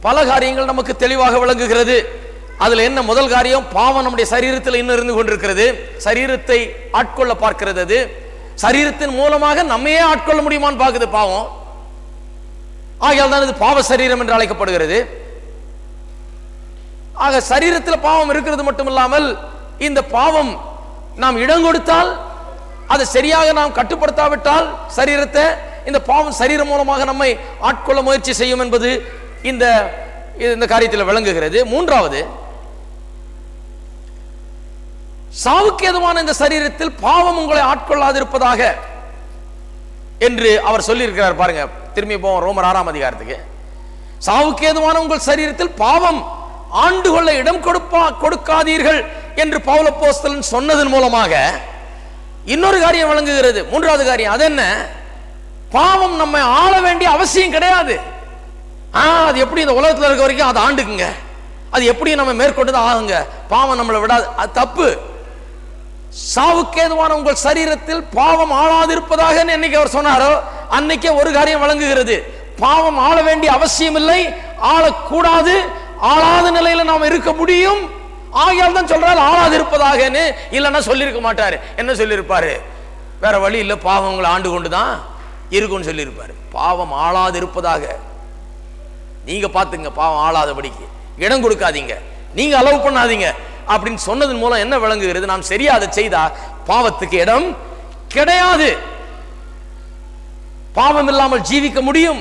பல காரியங்கள் நமக்கு தெளிவாக விளங்குகிறது. அதுல என்ன முதல் காரியம், பாவம் நம்முடைய சரீரத்தில் இன்னும் இருந்து கொண்டிருக்கிறது, சரீரத்தை ஆட்கொள்ள பார்க்கிறது. அது சரீரத்தின் மூலமாக நம்மையே ஆட்கொள்ள முடியுமான்னு பார்க்குது பாவம். ஆகையால் தான் இது பாவ சரீரம் என்று அழைக்கப்படுகிறது. ஆக சரீரத்தில் பாவம் இருக்கிறது மட்டுமில்லாமல் இந்த பாவம் நாம் இடம் கொடுத்தால், அதை சரியாக நாம் கட்டுப்படுத்தாவிட்டால் சரீரத்தை, இந்த பாவம் சரீரம் மூலமாக நம்மை ஆட்கொள்ள முயற்சி செய்யும் என்பது இந்த காரியத்தில் விளங்குகிறது. மூன்றாவது, சாவுக்கு ஏதுவான இந்த சரீரத்தில் பாவம் உங்களை ஆட்கொள்ளாதிருப்பதாக என்று அவர் சொல்லி இருக்கிறார். பாருங்க, திரும்பி போவோம் ரோமர் 6ஆம் அதிகாரத்துக்கு. சாவுக்கு ஏதுவான உங்கள் சரீரத்தில் பாவம் ஆண்டு கொள்ள இடம் கொடுக்காதீர்கள் என்று பவுல் அப்போஸ்தலன் சொன்னதன் மூலமாக இன்னொரு காரியம் விளங்குகிறது. மூன்றாவது காரியம் அது என்ன, பாவம் நம்மை ஆள வேண்டிய அவசியம் கிடையாது. அது எப்படி இந்த உலகத்தில் இருக்க வரைக்கும் அது ஆண்டுக்குங்க, அது எப்படி நம்ம மேற்கொண்டு ஆகுங்க, பாவம் நம்மளை விடாது, அது தப்பு. சாவுக்கேதுவான உங்கள் சரீரத்தில் பாவம் ஆளாதிருப்பதாக என்னைக்கு அவர் சொன்னாரோ அன்னைக்கே ஒரு காரியம் விளங்குகிறது, பாவம் ஆள வேண்டிய அவசியம் இல்லை, ஆளக்கூடாது, ஆளாத நிலையில நாம் இருக்க முடியும். ஆகையால் தான் சொல்றாரு ஆளாது இருப்பதாக, இல்லைன்னா சொல்லியிருக்க மாட்டாரு. என்ன சொல்லியிருப்பாரு, வேற வழி இல்லை, பாவம் உங்களை ஆண்டு கொண்டுதான் இருக்கும்னு சொல்லியிருப்பாரு. பாவம் ஆளாது இருப்பதாக நீங்க பாத்துங்க, பாவம் ஆளாதபடிக்கு இடம் கொடுக்காதீங்க, நீங்க அலோவ் பண்ணாதீங்க அப்படின்னு சொன்னதன் மூலம் என்ன விளங்குகிறது, நாம் சரியா அதை செய்தா பாவத்துக்கு இடம் கிடையாது, பாவம் இல்லாமல் ஜீவிக்க முடியும்,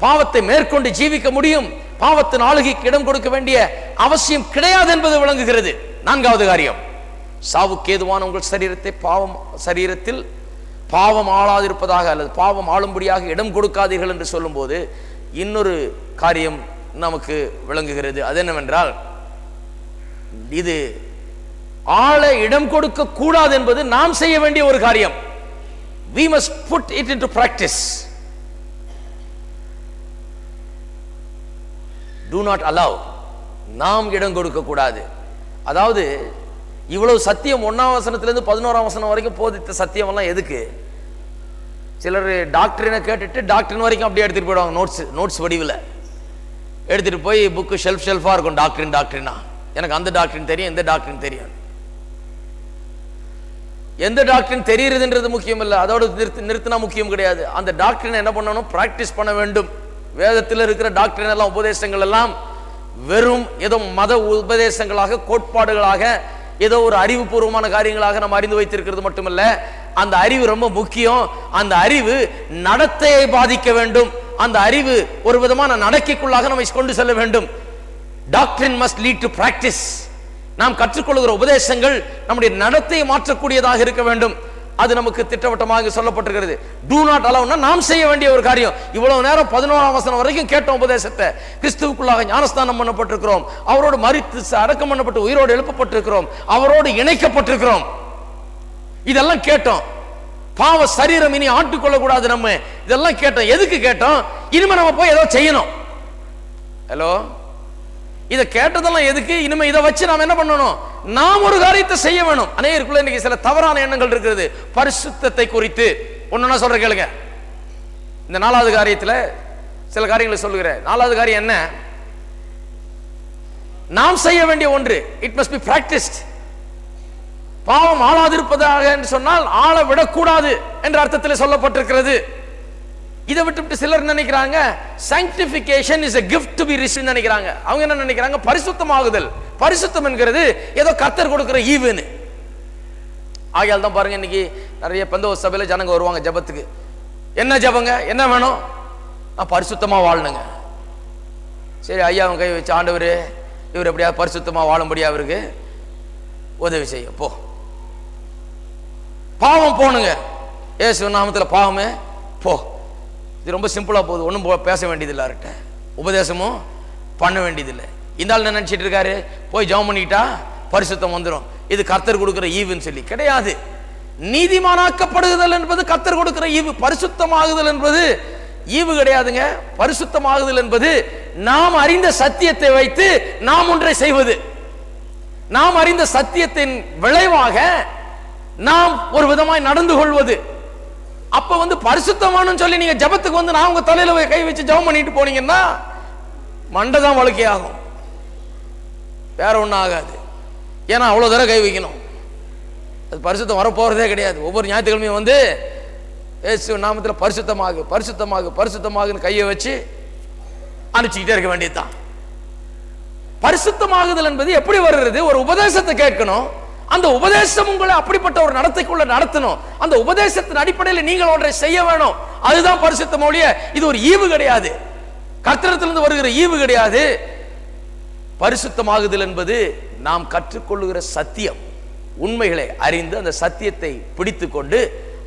பாவத்தை மேற்கொண்டு ஜீவிக்க முடியும், பாவத்தின் ஆளுகைக்கு இடம் கொடுக்க வேண்டிய அவசியம் கிடையாது என்பது விளங்குகிறது. நான்காவது காரியம், சாவுக்கேதுவான உங்கள் சரீரத்தில் பாவம் ஆளாதிருப்பதாக அல்லது பாவம் ஆளும்படியாக இடம் கொடுக்காதீர்கள் என்று சொல்லும் போது இன்னொரு காரியம் நமக்கு விளங்குகிறது. அது என்னவென்றால், இது ஆள இடம் கொடுக்க கூடாது என்பது நாம் செய்ய வேண்டிய ஒரு காரியம். We must put it into practice. Do not allow. நாம் இடம் கொடுக்க கூடாது. அதாவது இவ்வளவு சத்தியம் 1ஆம் வசனத்திலிருந்து 11ஆம் வசனம் வரைக்கும் போதித்த சத்தியம் எல்லாம் எதுக்கு? சிலர் டாக்டரினை கேட்டுட்டு டாக்டரின் வரைக்கும் அப்படியே எடுத்துட்டு போயிடுவாங்க, நோட்ஸ் வடிவில் எடுத்துட்டு போய் புக்கு ஷெல்ஃபா இருக்கும். டாக்டரினா எனக்கு அந்த டாக்டரின் தெரியும், இந்த டாக்டரின் தெரியும். எந்த டாக்டரின் தெரியுறதுன்றது முக்கியம் இல்லை, அதோட நிறுத்தினா முக்கியம் கிடையாது. அந்த டாக்டரினை என்ன பண்ணணும், பிராக்டிஸ் பண்ண வேண்டும். வேதத்தில் இருக்கிற டாக்டரின் எல்லாம் உபதேசங்கள் எல்லாம் வெறும் ஏதோ மத உபதேசங்களாக, கோட்பாடுகளாக, ஏதோ ஒரு அறிவுபூர்வமான காரியங்களாக நம்ம அறிந்து வைத்திருக்கிறது மட்டுமல்ல, அந்த அறிவு ரொம்ப முக்கியம். அந்த அறிவு நடத்தையை பாதிக்க வேண்டும். அந்த அறிவு ஒரு விதமான நடக்கைக்குள்ளாக நம்மை கொண்டு செல்ல வேண்டும். டாக்டரின் மஸ்ட் லீட் டு பிராக்டிஸ். நாம் கற்றுக்கொள்கிற உபதேசங்கள் நம்முடைய நடத்தையை மாற்றக்கூடியதாக இருக்க வேண்டும். அது நமக்கு திட்டவட்டமாக சொல்லப்பட்டிருக்கிறது. டூ நாட் அலோவ்னா நாம் செய்ய வேண்டிய ஒரு காரியம். இவ்வளவு நேரம் 11ஆம் வசனம் வரைக்கும் கேட்டோம் உபதேசத்தை. கிறிஸ்துவுக்குள்ளாக ஞானஸ்தானம் பண்ணப்பட்டிருக்கிறோம், அவரோடு மரித்து அடக்கம் பண்ணப்பட்டு உயிரோடு எழுப்பப்பட்டிருக்கிறோம், அவரோடு இணைக்கப்பட்டிருக்கிறோம். இதெல்லாம் கேட்டோம். பாவ சரீரம் இனி ஆட்டுக்கொள்ளக்கூடாது. நம்ம இதெல்லாம் கேட்டோம். எதுக்கு கேட்டோம்? இனிமே நம்ம போய் ஏதோ செய்யணும். ஹலோ, இதை கேட்டதெல்லாம் எதுக்கு? இனிமே இதை வச்சு நாம் என்ன பண்ணணும்? நாம் ஒரு காரியத்தை செய்ய வேணும். அநேகருக்குள்ள இன்னைக்கு சில தவறான எண்ணங்கள் இருக்கிறது பரிசுத்தத்தை குறித்து. ஒன்னொன்னா சொல்ற கேளுங்க. இந்த 4வது காரியத்தில் சில காரியங்களை சொல்லுகிறேன். 4வது காரியம் என்ன? நாம் செய்ய வேண்டிய ஒன்று. It must be practised. பாவம் ஆளாதிருப்பதாக என்று சொன்னால் ஆள விடக்கூடாது என்ற அர்த்தத்தில் சொல்லப்பட்டிருக்கிறது. இதை விட்டு சிலர் நினைக்கிறாங்க sanctification is a gift to be received நினைக்கிறாங்க. அவங்க என்ன நினைக்கிறாங்க? பரிசுத்தமாகுதல், பரிசுத்தம் என்கிறது ஏதோ கர்த்தர் கொடுக்கிற ஈவுன்னு. ஆகையால் தான் பாருங்க, இன்னைக்கு நிறைய பெந்தோஸ்தே சபையில ஜனங்க வருவாங்க ஜெபத்துக்கு. என்ன ஜெபங்க? என்ன வேணும்? நான் பரிசுத்தமா வாழணுங்க. சரி, ஐயா அவன் கை வச்சு, ஆண்டவர் இவர் எப்படியா பரிசுத்தமா வாழும்படியா அவருக்கு உதவி செய்ய போ. பாவம் போனுங்க, இயேசு நாமத்தில் பாவமே போ. இது ரொம்ப சிம்பிளா போகுது. ஒன்றும் பேச வேண்டியதில்லை, அவர்கிட்ட உபதேசமும் பண்ண வேண்டியதில்லை. இந்த ஆள் என்ன நினைச்சிட்டு இருக்காரு? போய் ஜெபம் பண்ணிக்கிட்டா பரிசுத்தம் வந்துடும், இது கர்த்தர் கொடுக்கிற ஈவுன்னு சொல்லி. கிடையாது. நீதிமானாக்கப்படுதல் என்பது கர்த்தர் கொடுக்கிற ஈவு. பரிசுத்தமாகுதல் என்பது ஈவு கிடையாதுங்க. பரிசுத்தமாகுதல் என்பது நாம் அறிந்த சத்தியத்தை வைத்து நாம் ஒன்றை செய்வது. நாம் அறிந்த சத்தியத்தின் விளைவாக நாம் ஒரு விதமாய் நடந்து கொள்வது. அப்ப பரிசுத்தமான சொல்லி நீங்க ஜபத்துக்கு நான் உங்க தலையில கை வச்சு ஜபம் பண்ணிட்டு போனீங்கன்னா மண்டைதான் வழுக்கை ஆகும், வேற ஒன்றும் ஆகாது. ஏன்னா அவ்வளோ தடவை கை வைக்கணும். அது பரிசுத்தம் வர போறதே கிடையாது. ஒவ்வொரு ஞாயிற்றுக்கிழமையும் இயேசு நாமத்தில் பரிசுத்தமாகு பரிசுத்தமாகு பரிசுத்தமாகுன்னு கையை வச்சு அனுப்பிச்சுக்கிட்டே இருக்க வேண்டியதுதான். பரிசுத்தமாகுதல் என்பது எப்படி வருகிறது? ஒரு உபதேசத்தை கேட்கணும், அந்த உபதேசம் உங்களை அப்படிப்பட்ட ஒரு நடத்தைக்குள்ள நடத்தணும். அந்த உபதேசத்தின் அடிப்படையில் நீங்கள் ஒன்றை செய்ய வேணும். அதுதான் பரிசுத்தம் ஒழிய இது ஒரு ஈவு கிடையாது, கர்த்தரிடத்திலிருந்து வருகிற ஈவு கிடையாது. பரிசுத்தமாகுதல் என்பது நாம் கற்றுக்கொள்ளுகிற சத்தியம், உண்மைகளை அறிந்து அந்த சத்தியத்தை பிடித்து கொண்டு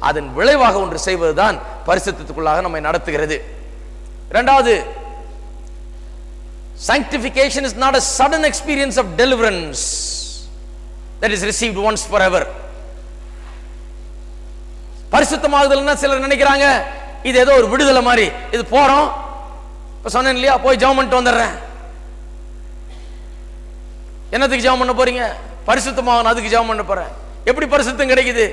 அதன் விளைவாக ஒன்று செய்வதுதான் பரிசுத்தத்துக்குள்ளாக நம்மை நடத்துகிறது. இரண்டாவது, sanctification is not a sudden experience of deliverance that is received once forever. பரிசுத்தமாகுதல்னா சிலர் நினைக்கிறாங்க இது ஏதோ ஒரு விடுதலை மாதிரி. இது போறோம், இப்ப சொன்னேன் இல்லையா, போய் ஜெபம் பண்ணிட்டு வந்துடுறேன். என்னத்துக்கு ஜெபம் பண்ண போறீங்க? பரிசுத்தமாகணும், அதுக்கு ஜெபம் பண்ண போறேன். எப்படி பரிசுத்தம் கிடைக்குது?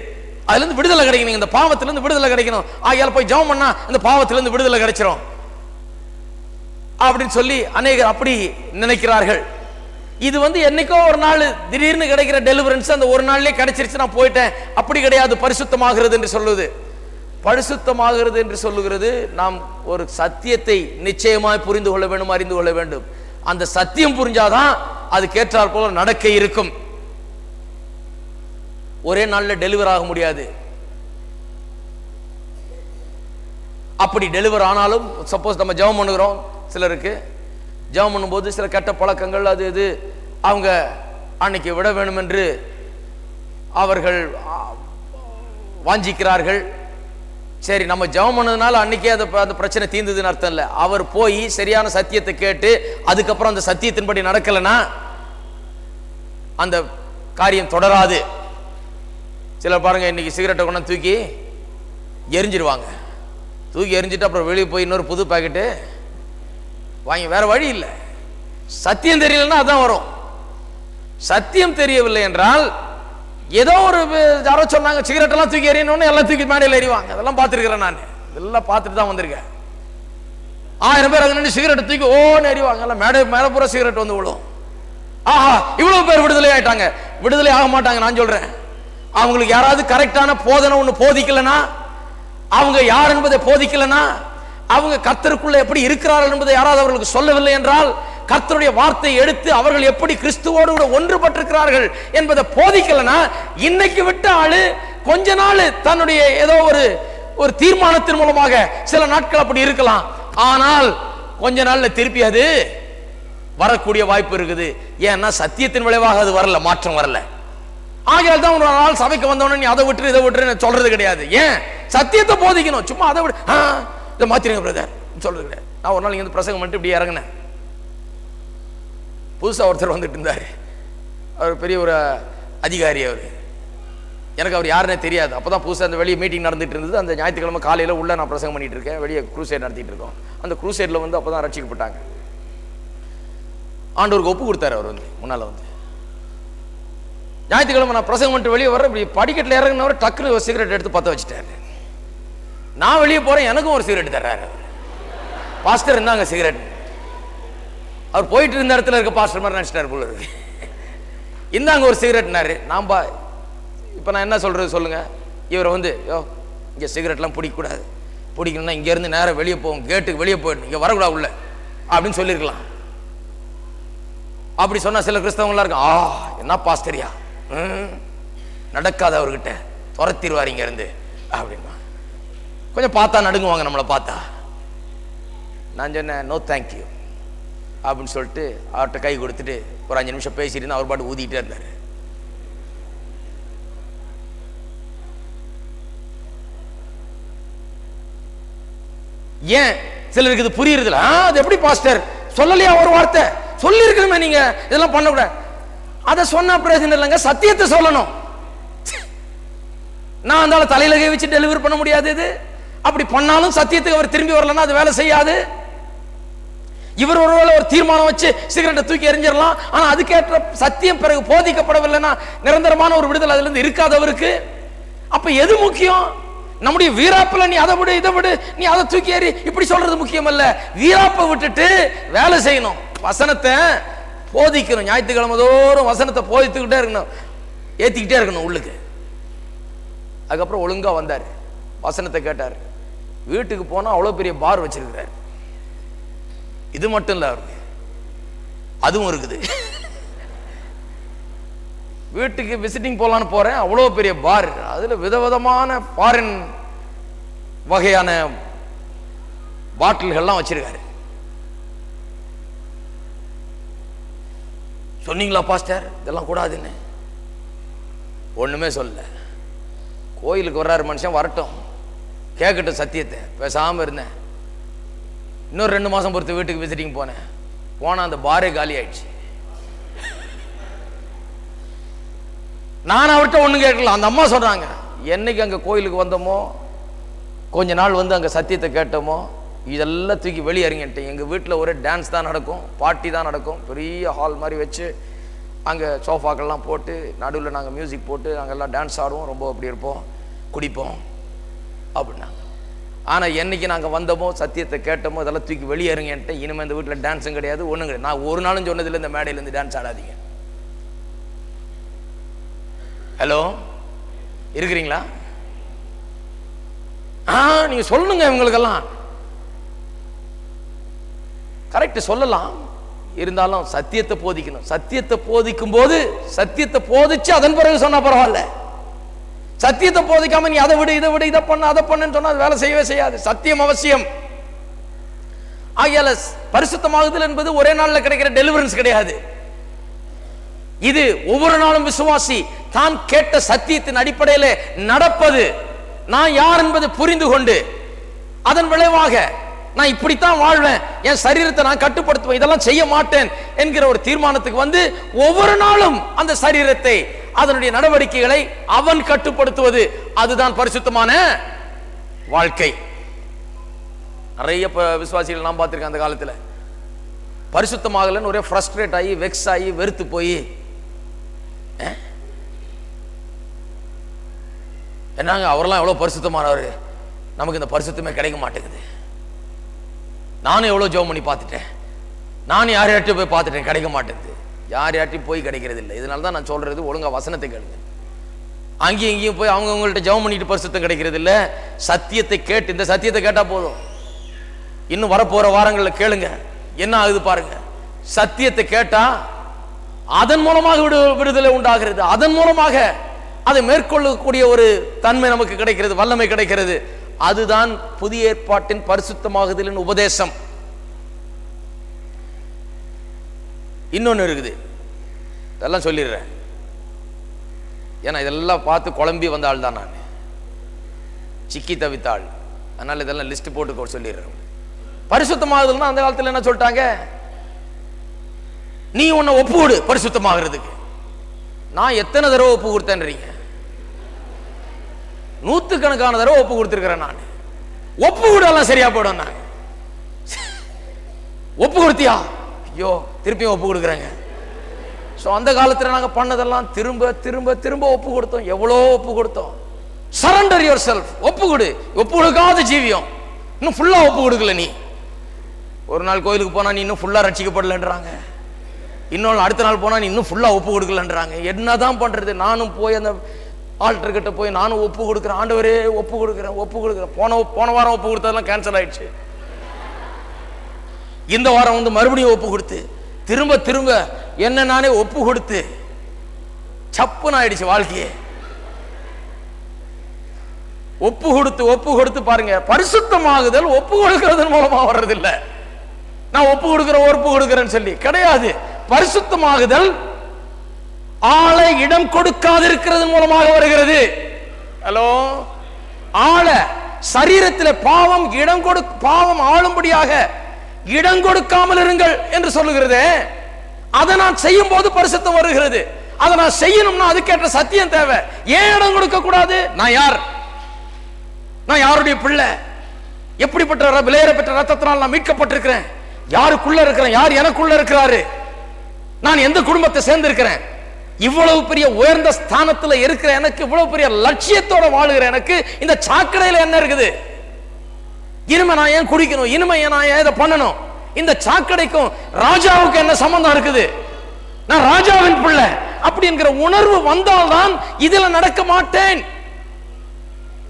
அதுல இருந்து விடுதலை கிடைக்கணும், இந்த பாவத்திலிருந்து விடுதலை கிடைக்கணும். ஆகையால போய் ஜெபம் பண்ணா இந்த பாவத்திலிருந்து விடுதலை கிடைச்சிரும் அப்படின்னு சொல்லி அநேகர் அப்படி நினைக்கிறார்கள். இது என்னைக்கோ ஒரு நாள் திடீர்னு கிடைக்கிற டெலிவரன்ஸ், அந்த ஒரு நாள்லயே கிடைச்சிருச்சு, நான் போயிட்டேன். அப்படி கிடையாது. பரிசுத்தமாகிறது என்று சொல்லுது. பரிசுத்தமாகிறது என்று சொல்லுகிறது நாம் ஒரு சத்தியத்தை நிச்சயமாய் புரிந்து கொள்ள வேண்டும், அறிந்து கொள்ள வேண்டும். அந்த சத்தியம் புரிஞ்சாதான் அதுக்கேற்றாற் போல நடக்க இருக்கும். ஒரே நாள்ல டெலிவர் ஆக முடியாது. அப்படி டெலிவர் ஆனாலும், சப்போஸ் நம்ம ஜெபம் பண்ணுகிறோம், சிலருக்கு ஜெபம் பண்ணும்போது சில கெட்ட பழக்கங்கள் அது இது அவங்க அன்னைக்கு விட வேண்டும் என்று அவர்கள் வாஞ்சிக்கிறார்கள். சரி, நம்ம ஜெபம் பண்ணதுனால அன்னைக்கே அந்த பிரச்சனை தீர்ந்ததுன்னு அர்த்தம் இல்லை. அவர் போய் சரியான சத்தியத்தை கேட்டு அதுக்கப்புறம் அந்த சத்தியத்தின்படி நடக்கலைன்னா அந்த காரியம் தொடராது. சிலர் பாருங்க, இன்னைக்கு சிகரெட்டை கொண்டு தூக்கி எரிஞ்சிருவாங்க. தூக்கி எரிஞ்சிட்டு அப்புறம் வெளியே போய் இன்னொரு புது பாக்கெட்டு வாங்கி, வேற வழி இல்லை. சத்தியம் தெரியலன்னா அதான் வரும். சத்தியம் தெரியவில்லை என்றால் ஏதோ ஒரு யாரோ சொன்னாங்க சிகரெட் எல்லாம் தூக்கி எறியணும்னு எல்லாம் தூக்கி மேடையில் எறிவாங்க. அதெல்லாம் பார்த்துருக்கிறேன், நான் இதெல்லாம் பார்த்துட்டு தான் வந்திருக்கேன். 1000 பேர் அங்கே நின்று சிகரெட் தூக்கி ஓன்னு எறிவாங்க. எல்லாம் மேலே பூரா சிகரெட் விழும். ஆஹா, இவ்வளவு பேர் விடுதலை ஆயிட்டாங்க. விடுதலை ஆக மாட்டாங்க. நான் சொல்றேன், அவங்களுக்கு யாராவது கரெக்டான போதனை ஒன்று போதிக்கலனா, அவங்க யார் என்பதை போதிக்கலனா, அவங்க கர்த்தருக்குள்ள எப்படி இருக்கிறார்கள் என்பதை யாராவது அவர்களுக்கு சொல்லவில்லை என்றால், கர்த்தருடைய வார்த்தையை எடுத்து அவர்கள் எப்படி கிறிஸ்துவோடு கூட ஒன்றுபட்டிருக்கிறார்கள் என்பதை போதிக்கலனா, இன்னைக்கு விட்ட ஆளு கொஞ்ச நாள் தன்னுடைய ஏதோ ஒரு தீர்மானத்தின் மூலமாக சில நாட்கள் அப்படி இருக்கலாம். ஆனால் கொஞ்ச நாள்ல திருப்பி அது வரக்கூடிய வாய்ப்பு இருக்குது. ஏன்னா சத்தியத்தின் விளைவாக அது வரல, மாற்றம் வரல. ஆகையால் தான் ஒரு நாள் சபைக்கு வந்தவொடனே நீ அதை விட்டு இதை விட்டு சொல்றது கிடையாது. ஏன்? சத்தியத்தை போதிக்கணும். சும்மா அதை விட இதை மாத்திருங்க பிரதர் சொல்றது கிடையாது. நான் ஒரு நாள் இங்க பிரசங்கம் பண்ணிட்டு இப்படி இறங்கினேன். புதுசா ஒருத்தர் வந்துட்டு இருந்தாரு. அவர் பெரிய ஒரு அதிகாரி. அவர் எனக்கு அவர் யாருன்னே தெரியாது. அப்பதான் புதுசாக அந்த வெளியே மீட்டிங் நடந்துட்டு இருந்தது. அந்த ஞாயிற்றுக்கிழமை காலையில் உள்ள நான் பிரசங்கம் பண்ணிட்டு இருக்கேன். வெளியே குரூசைட் நடத்திட்டு இருக்கோம். அந்த குரூசைட்ல வந்து அப்பதான் ரட்சிக்கப்பட்டாங்க. ஆண்டவருக்கு ஒப்பு கொடுத்தாரு. அவர் வந்து முன்னால வந்து ஞாயிற்றுக்கிழமை நான் பிரசங்கம் பண்ணிட்டு வெளியே வர, இப்படி படிக்கட்டில் இறங்கினவர் டக்குனு ஒரு சிகரெட் எடுத்து பற்ற வச்சுட்டாரு. நான் வெளியே போறேன், எனக்கும் ஒரு சிகரெட் தர்றாரு. பாஸ்டர் இருந்தாங்க சிகரெட். அவர் போயிட்டு இருந்த இடத்துல இருக்க பாஸ்டர் மாதிரி நினைச்சிட்டாரு போல இருக்கு. இந்தாங்க ஒரு சிகரெட்னாரு. நான் இப்போ நான் என்ன சொல்றது சொல்லுங்க. இவரை வந்து இங்கே சிகரெட்லாம் பிடிக்கக்கூடாது, பிடிக்கணும்னா இங்கேருந்து நேரம் வெளியே போகும், கேட்டுக்கு வெளியே போயிடணும், இங்கே வரக்கூடாது உள்ள அப்படின்னு சொல்லியிருக்கலாம். அப்படி சொன்னா சில கிறிஸ்தவங்களாம் இருக்கும், என்ன பாஸ்டரியா நடக்காத, அவர்கிட்ட துரத்திடுவார் இங்க இருந்து அப்படின்னா கொஞ்சம் பார்த்தா நடுங்குவாங்க நம்மளை பார்த்தா. நான் சொன்னேன் நோ தேங்க்யூ அப்படின்னு சொல்லிட்டு அவர்கிட்ட கை கொடுத்துட்டு ஒரு 5 நிமிஷம் பேசிட்டு அவர் பாட்டு ஊதிக்கிட்டே இருந்தாரு. ஏன் சிலருக்கு இது புரியுறதுல, அது எப்படி பாஸ்டர் சொல்லலையா ஒரு வார்த்தை சொல்லி இருக்கணுமே, நீங்க இதெல்லாம் பண்ணக்கூடாது. அதை சொன்ன பிரயோஜனம் இல்லைங்க, சத்தியத்தை சொல்லணும். நான் அந்த தலையில கை வச்சு டெலிவரி பண்ண முடியாது. இது அப்படி பண்ணாலும் சத்தியத்துக்கு அவர் திரும்பி வரலன்னா அது வேலை செய்யாது. இவர் ஒருவேளை ஒரு தீர்மானம் வச்சு சிகரெட்டை தூக்கி எறிஞ்சிடலாம். ஆனா அதுக்கேற்ற சத்தியம் பிறகு போதிக்கப்படவில்லைன்னா நிரந்தரமான ஒரு விடுதலை அதுல இருந்து இருக்காதவருக்கு. அப்ப எது முக்கியம்? நம்முடைய வீராப்புல நீ அதை விடு இதை விடு, நீ அதை தூக்கி ஏறி இப்படி சொல்றது முக்கியம் அல்ல. வீராப்பை விட்டுட்டு வேலை செய்யணும், வசனத்தை போதிக்கணும். ஞாயிற்றுக்கிழமை தோறும் வசனத்தை போதித்துக்கிட்டே இருக்கணும், ஏத்திக்கிட்டே இருக்கணும் உள்ளுக்கு. அதுக்கப்புறம் ஒழுங்கா வந்தார், வசனத்தை கேட்டார். வீட்டுக்கு போனா அவ்வளவு பெரிய பார் வச்சிருக்கிறார். இது மட்டும் இல்ல, அவருக்கு அதுவும் இருக்குது. வீட்டுக்கு விசிட்டிங் போலான்னு போறேன், அவ்வளோ பெரிய பார், அதுல விதவிதமான ஃபாரின் வகையான பாட்டில்கள்லாம் வச்சிருக்காரு. சொன்னீங்களா பாஸ்டர் இதெல்லாம் கூடாதுன்னு? ஒண்ணுமே சொல்ல. கோயிலுக்கு வர்றாரு மனுஷன், வரட்டும், கேட்கட்டும் சத்தியத்தை. பேசாம இருந்தேன். இன்னொரு 2 மாசம் பொறுத்து வீட்டுக்கு விசிட்டிங் போனேன். போனா அந்த பாரே காலி ஆயிடுச்சு. நான் அவர்கிட்ட ஒண்ணு கேட்கலாம். அந்த அம்மா சொல்றாங்க, என்னைக்கு அங்க கோயிலுக்கு வந்தோமோ, கொஞ்ச நாள் வந்து அங்க சத்தியத்தை கேட்டோமோ, இதெல்லாம் தூக்கி வெளியேறிங்கன்ட்டு. எங்க வீட்டில் ஒரே டான்ஸ் தான் நடக்கும், பார்ட்டி தான் நடக்கும். பெரிய ஹால் மாதிரி வச்சு அங்கே சோஃபாக்கள்லாம் போட்டு நடுவில் நாங்கள் மியூசிக் போட்டு நாங்கள் எல்லாம் டான்ஸ் ஆடுவோம், ரொம்ப அப்படி இருப்போம், குடிப்போம் அப்படின்னாங்க. ஆனால் என்னைக்கு நாங்கள் வந்தோமோ சத்தியத்தை கேட்டோமோ இதெல்லாம் தூக்கி வெளியேறுங்கன்ட்டு. இனிமேல் இந்த வீட்டில் டான்ஸும் கிடையாது, ஒன்றும் கிடையாது. நான் ஒரு நாளும் சொன்னதில்லை இந்த மேடையிலேருந்து டான்ஸ் ஆடாதீங்க. ஹலோ, இருக்கிறீங்களா? நீங்க சொல்லுங்க. இவங்களுக்கெல்லாம் கரெக்ட் சொல்லலாம், இருந்தாலும் சத்தியத்தை போதிக்கணும். சத்தியத்தை போதிக்கும் போது சத்தியத்தை போதிச்சு அதன் பிறகு சொன்னா பரவாயில்ல. சத்தியத்தை போதிக்காம நீ அதை விடு இதை விடு இதை பண்ண அதை பண்ணுன்னு சொன்னா வேலை செய்யவே செய்யாது. சத்தியம் அவசியம். ஆகையால பரிசுத்தமாகுதல் என்பது ஒரே நாள்ல கிடைக்கிற டெலிவரன்ஸ் கிடையாது. இது ஒவ்வொரு நாளும் விசுவாசி தான் கேட்ட சத்தியத்தின் அடிப்படையில் நடப்பது. நான் யார் என்பதை புரிந்து கொண்டு அதன் விளைவாக நான் இப்படித்தான் வாழ்வேன், என் சரீரத்தை நான் கட்டுப்படுத்துவேன், இதெல்லாம் செய்ய மாட்டேன் என்கிற ஒரு தீர்மானத்துக்கு வந்து ஒவ்வொரு நாளும் அந்த சரீரத்தை அதனுடைய நடவடிக்கைகளை அவன் கட்டுப்படுத்துவது, அதுதான் பரிசுத்தமான வாழ்க்கை. நிறைய விசுவாசிகள் நான் பார்த்திருக்கேன் அந்த காலத்தில் பரிசுத்தமாகலன்னு ஒரே ஃப்ரஸ்ட்ரேட் ஆகி வெக்ஸ் ஆகி வெறுத்து போய், என்னங்க அவரெல்லாம் எவ்வளோ பரிசுத்தமானவர், நமக்கு இந்த பரிசுத்தமே கிடைக்க மாட்டேங்குது. நானும் எவ்வளோ ஜெபம் பண்ணி பார்த்துட்டேன், நானும் யார் யார்ட்டையும் போய் பார்த்துட்டேன், கிடைக்க மாட்டேங்குது. யார் யார்ட்டையும் போய் கிடைக்கிறது இல்லை. இதனால தான் நான் சொல்றது, ஒழுங்கா வசனத்தை கேளுங்க. அங்கேயும் இங்கேயும் போய் அவங்கவுங்கள்ட்ட ஜெபம் பண்ணிட்டு பரிசுத்தம் கிடைக்கிறது இல்லை. சத்தியத்தை கேட்டு, இந்த சத்தியத்தை கேட்டால் போதும். இன்னும் வரப்போற வாரங்களில் கேளுங்க, என்ன ஆகுது பாருங்க. சத்தியத்தை கேட்டா அதன் மூலமாக விடுதலை உண்டாகிறது, அதன் மூலமாக அதை மேற்கொள்ளக்கூடிய ஒரு தன்மை நமக்கு கிடைக்கிறது, வல்லமை கிடைக்கிறது. அதுதான் புதிய ஏற்பாட்டின் பரிசுத்தமாகுதலின் உபதேசம். இன்னொன்னு இருக்குது, இதெல்லாம் சொல்லிடுறேன். ஏன்னா இதெல்லாம் பார்த்து குழம்பி வந்த ஆள் தான் நான், சிக்கி தவித்தாள். அதனால இதெல்லாம் லிஸ்ட் போட்டு சொல்லிடுறேன். பரிசுத்தமாகுதல்னா அந்த காலத்தில் என்ன சொல்லிட்டாங்க, நீ உன்னை ஒப்பு கொடு பரிசுத்தமாகிறதுக்கு. நான் எத்தனை தடவை ஒப்பு கொடுத்தேன்றீங்க? 100கணக்கான தடவை ஒப்பு கொடுத்திருக்கிறேன். நான் ஒப்பு கொடுலாம் சரியா போயிடும். நான் ஒப்பு கொடுத்தியா? ஐயோ, திருப்பியும் ஒப்பு கொடுக்குறேங்க. ஸோ அந்த காலத்தில் நாங்கள் பண்ணதெல்லாம் திரும்ப திரும்ப திரும்ப ஒப்பு கொடுத்தோம். எவ்வளோ ஒப்பு கொடுத்தோம். சரண்டர் யுவர் செல்ஃப், ஒப்பு கொடு. ஒப்பு கொடுக்காத ஜீவியம். இன்னும் ஃபுல்லா ஒப்பு கொடுக்கல. நீ ஒரு நாள் கோயிலுக்கு போனா நீ இன்னும் ஃபுல்லா ரட்சிக்கப்படலன்றாங்க, இன்னொரு அடுத்த நாள் போனா நீ இன்னும் ஃபுல்லா ஒப்பு கொடுக்கலன்றாங்க. என்னதான் பண்றது? நானும் போய் அந்த ஆல்டர் கிட்ட போய் நானும் ஒப்பு கொடுக்குறேன். ஆண்டவரே ஒப்பு கொடுக்குறேன். போன வாரம் ஒப்பு கொடுத்ததெல்லாம் கேன்சல் ஆயிடுச்சு. இந்த வாரம் வந்து மறுபடியும் ஒப்பு கொடுத்து திரும்ப திரும்ப என்ன நானே ஒப்பு கொடுத்து சப்புன்னு ஆயிடுச்சு வாழ்க்கையே. ஒப்பு கொடுத்து பாருங்க, பரிசுத்தமாகுதல் ஒப்பு கொடுக்கிறது மூலமா வர்றதில்லை. நான் ஒப்பு கொடுக்கிறேன்னு சொல்லி கிடையாது. பரிசுத்தமாகுதல் ஆளை இடம் கொடுக்காதிருக்கிறது மூலமாக வருகிறது. ஹலோ, ஆள சரீரத்தில் பாவம் ஆளும்படியாக இடம் கொடுக்காமல் இருங்கள் என்று சொல்லுகிறது. அதை நான் செய்யும் போது பரிசுத்தம் வருகிறது. அதை நான் செய்யணும்னா அதுக்கேற்ற சத்தியம் தேவை. ஏன் இடம் கொடுக்க கூடாது? நான் யார்? நான் யாருடைய பிள்ளை? எப்படிப்பட்ட விலையேற பெற்ற ரத்தத்தினால் நான் மீட்கப்பட்டிருக்கிறேன். யாருக்குள்ள இருக்கிறேன்? யார் எனக்குள்ள இருக்கிறாரு? நான் எந்த குடும்பத்தை சேர்ந்திருக்கிறேன்? இவ்வளவு பெரிய உயர்ந்த ஸ்தானத்தில் இருக்கிற எனக்கு, இவ்வளவு பெரிய லட்சியத்தோட வாழுகிற எனக்கு இந்த சாக்கடையில என்ன இருக்குது? இனிமே நான் ஏன் குடிக்கணும்? இனிமே நான் ஏன் இதை பண்ணணும்? இந்த சாக்கடைக்கும் ராஜாவுக்கு என்ன சம்பந்தம் இருக்குது? நான் ராஜாவின் பிள்ளை அப்படி என்கிற உணர்வு வந்தால்தான் இதுல நடக்க மாட்டேன்.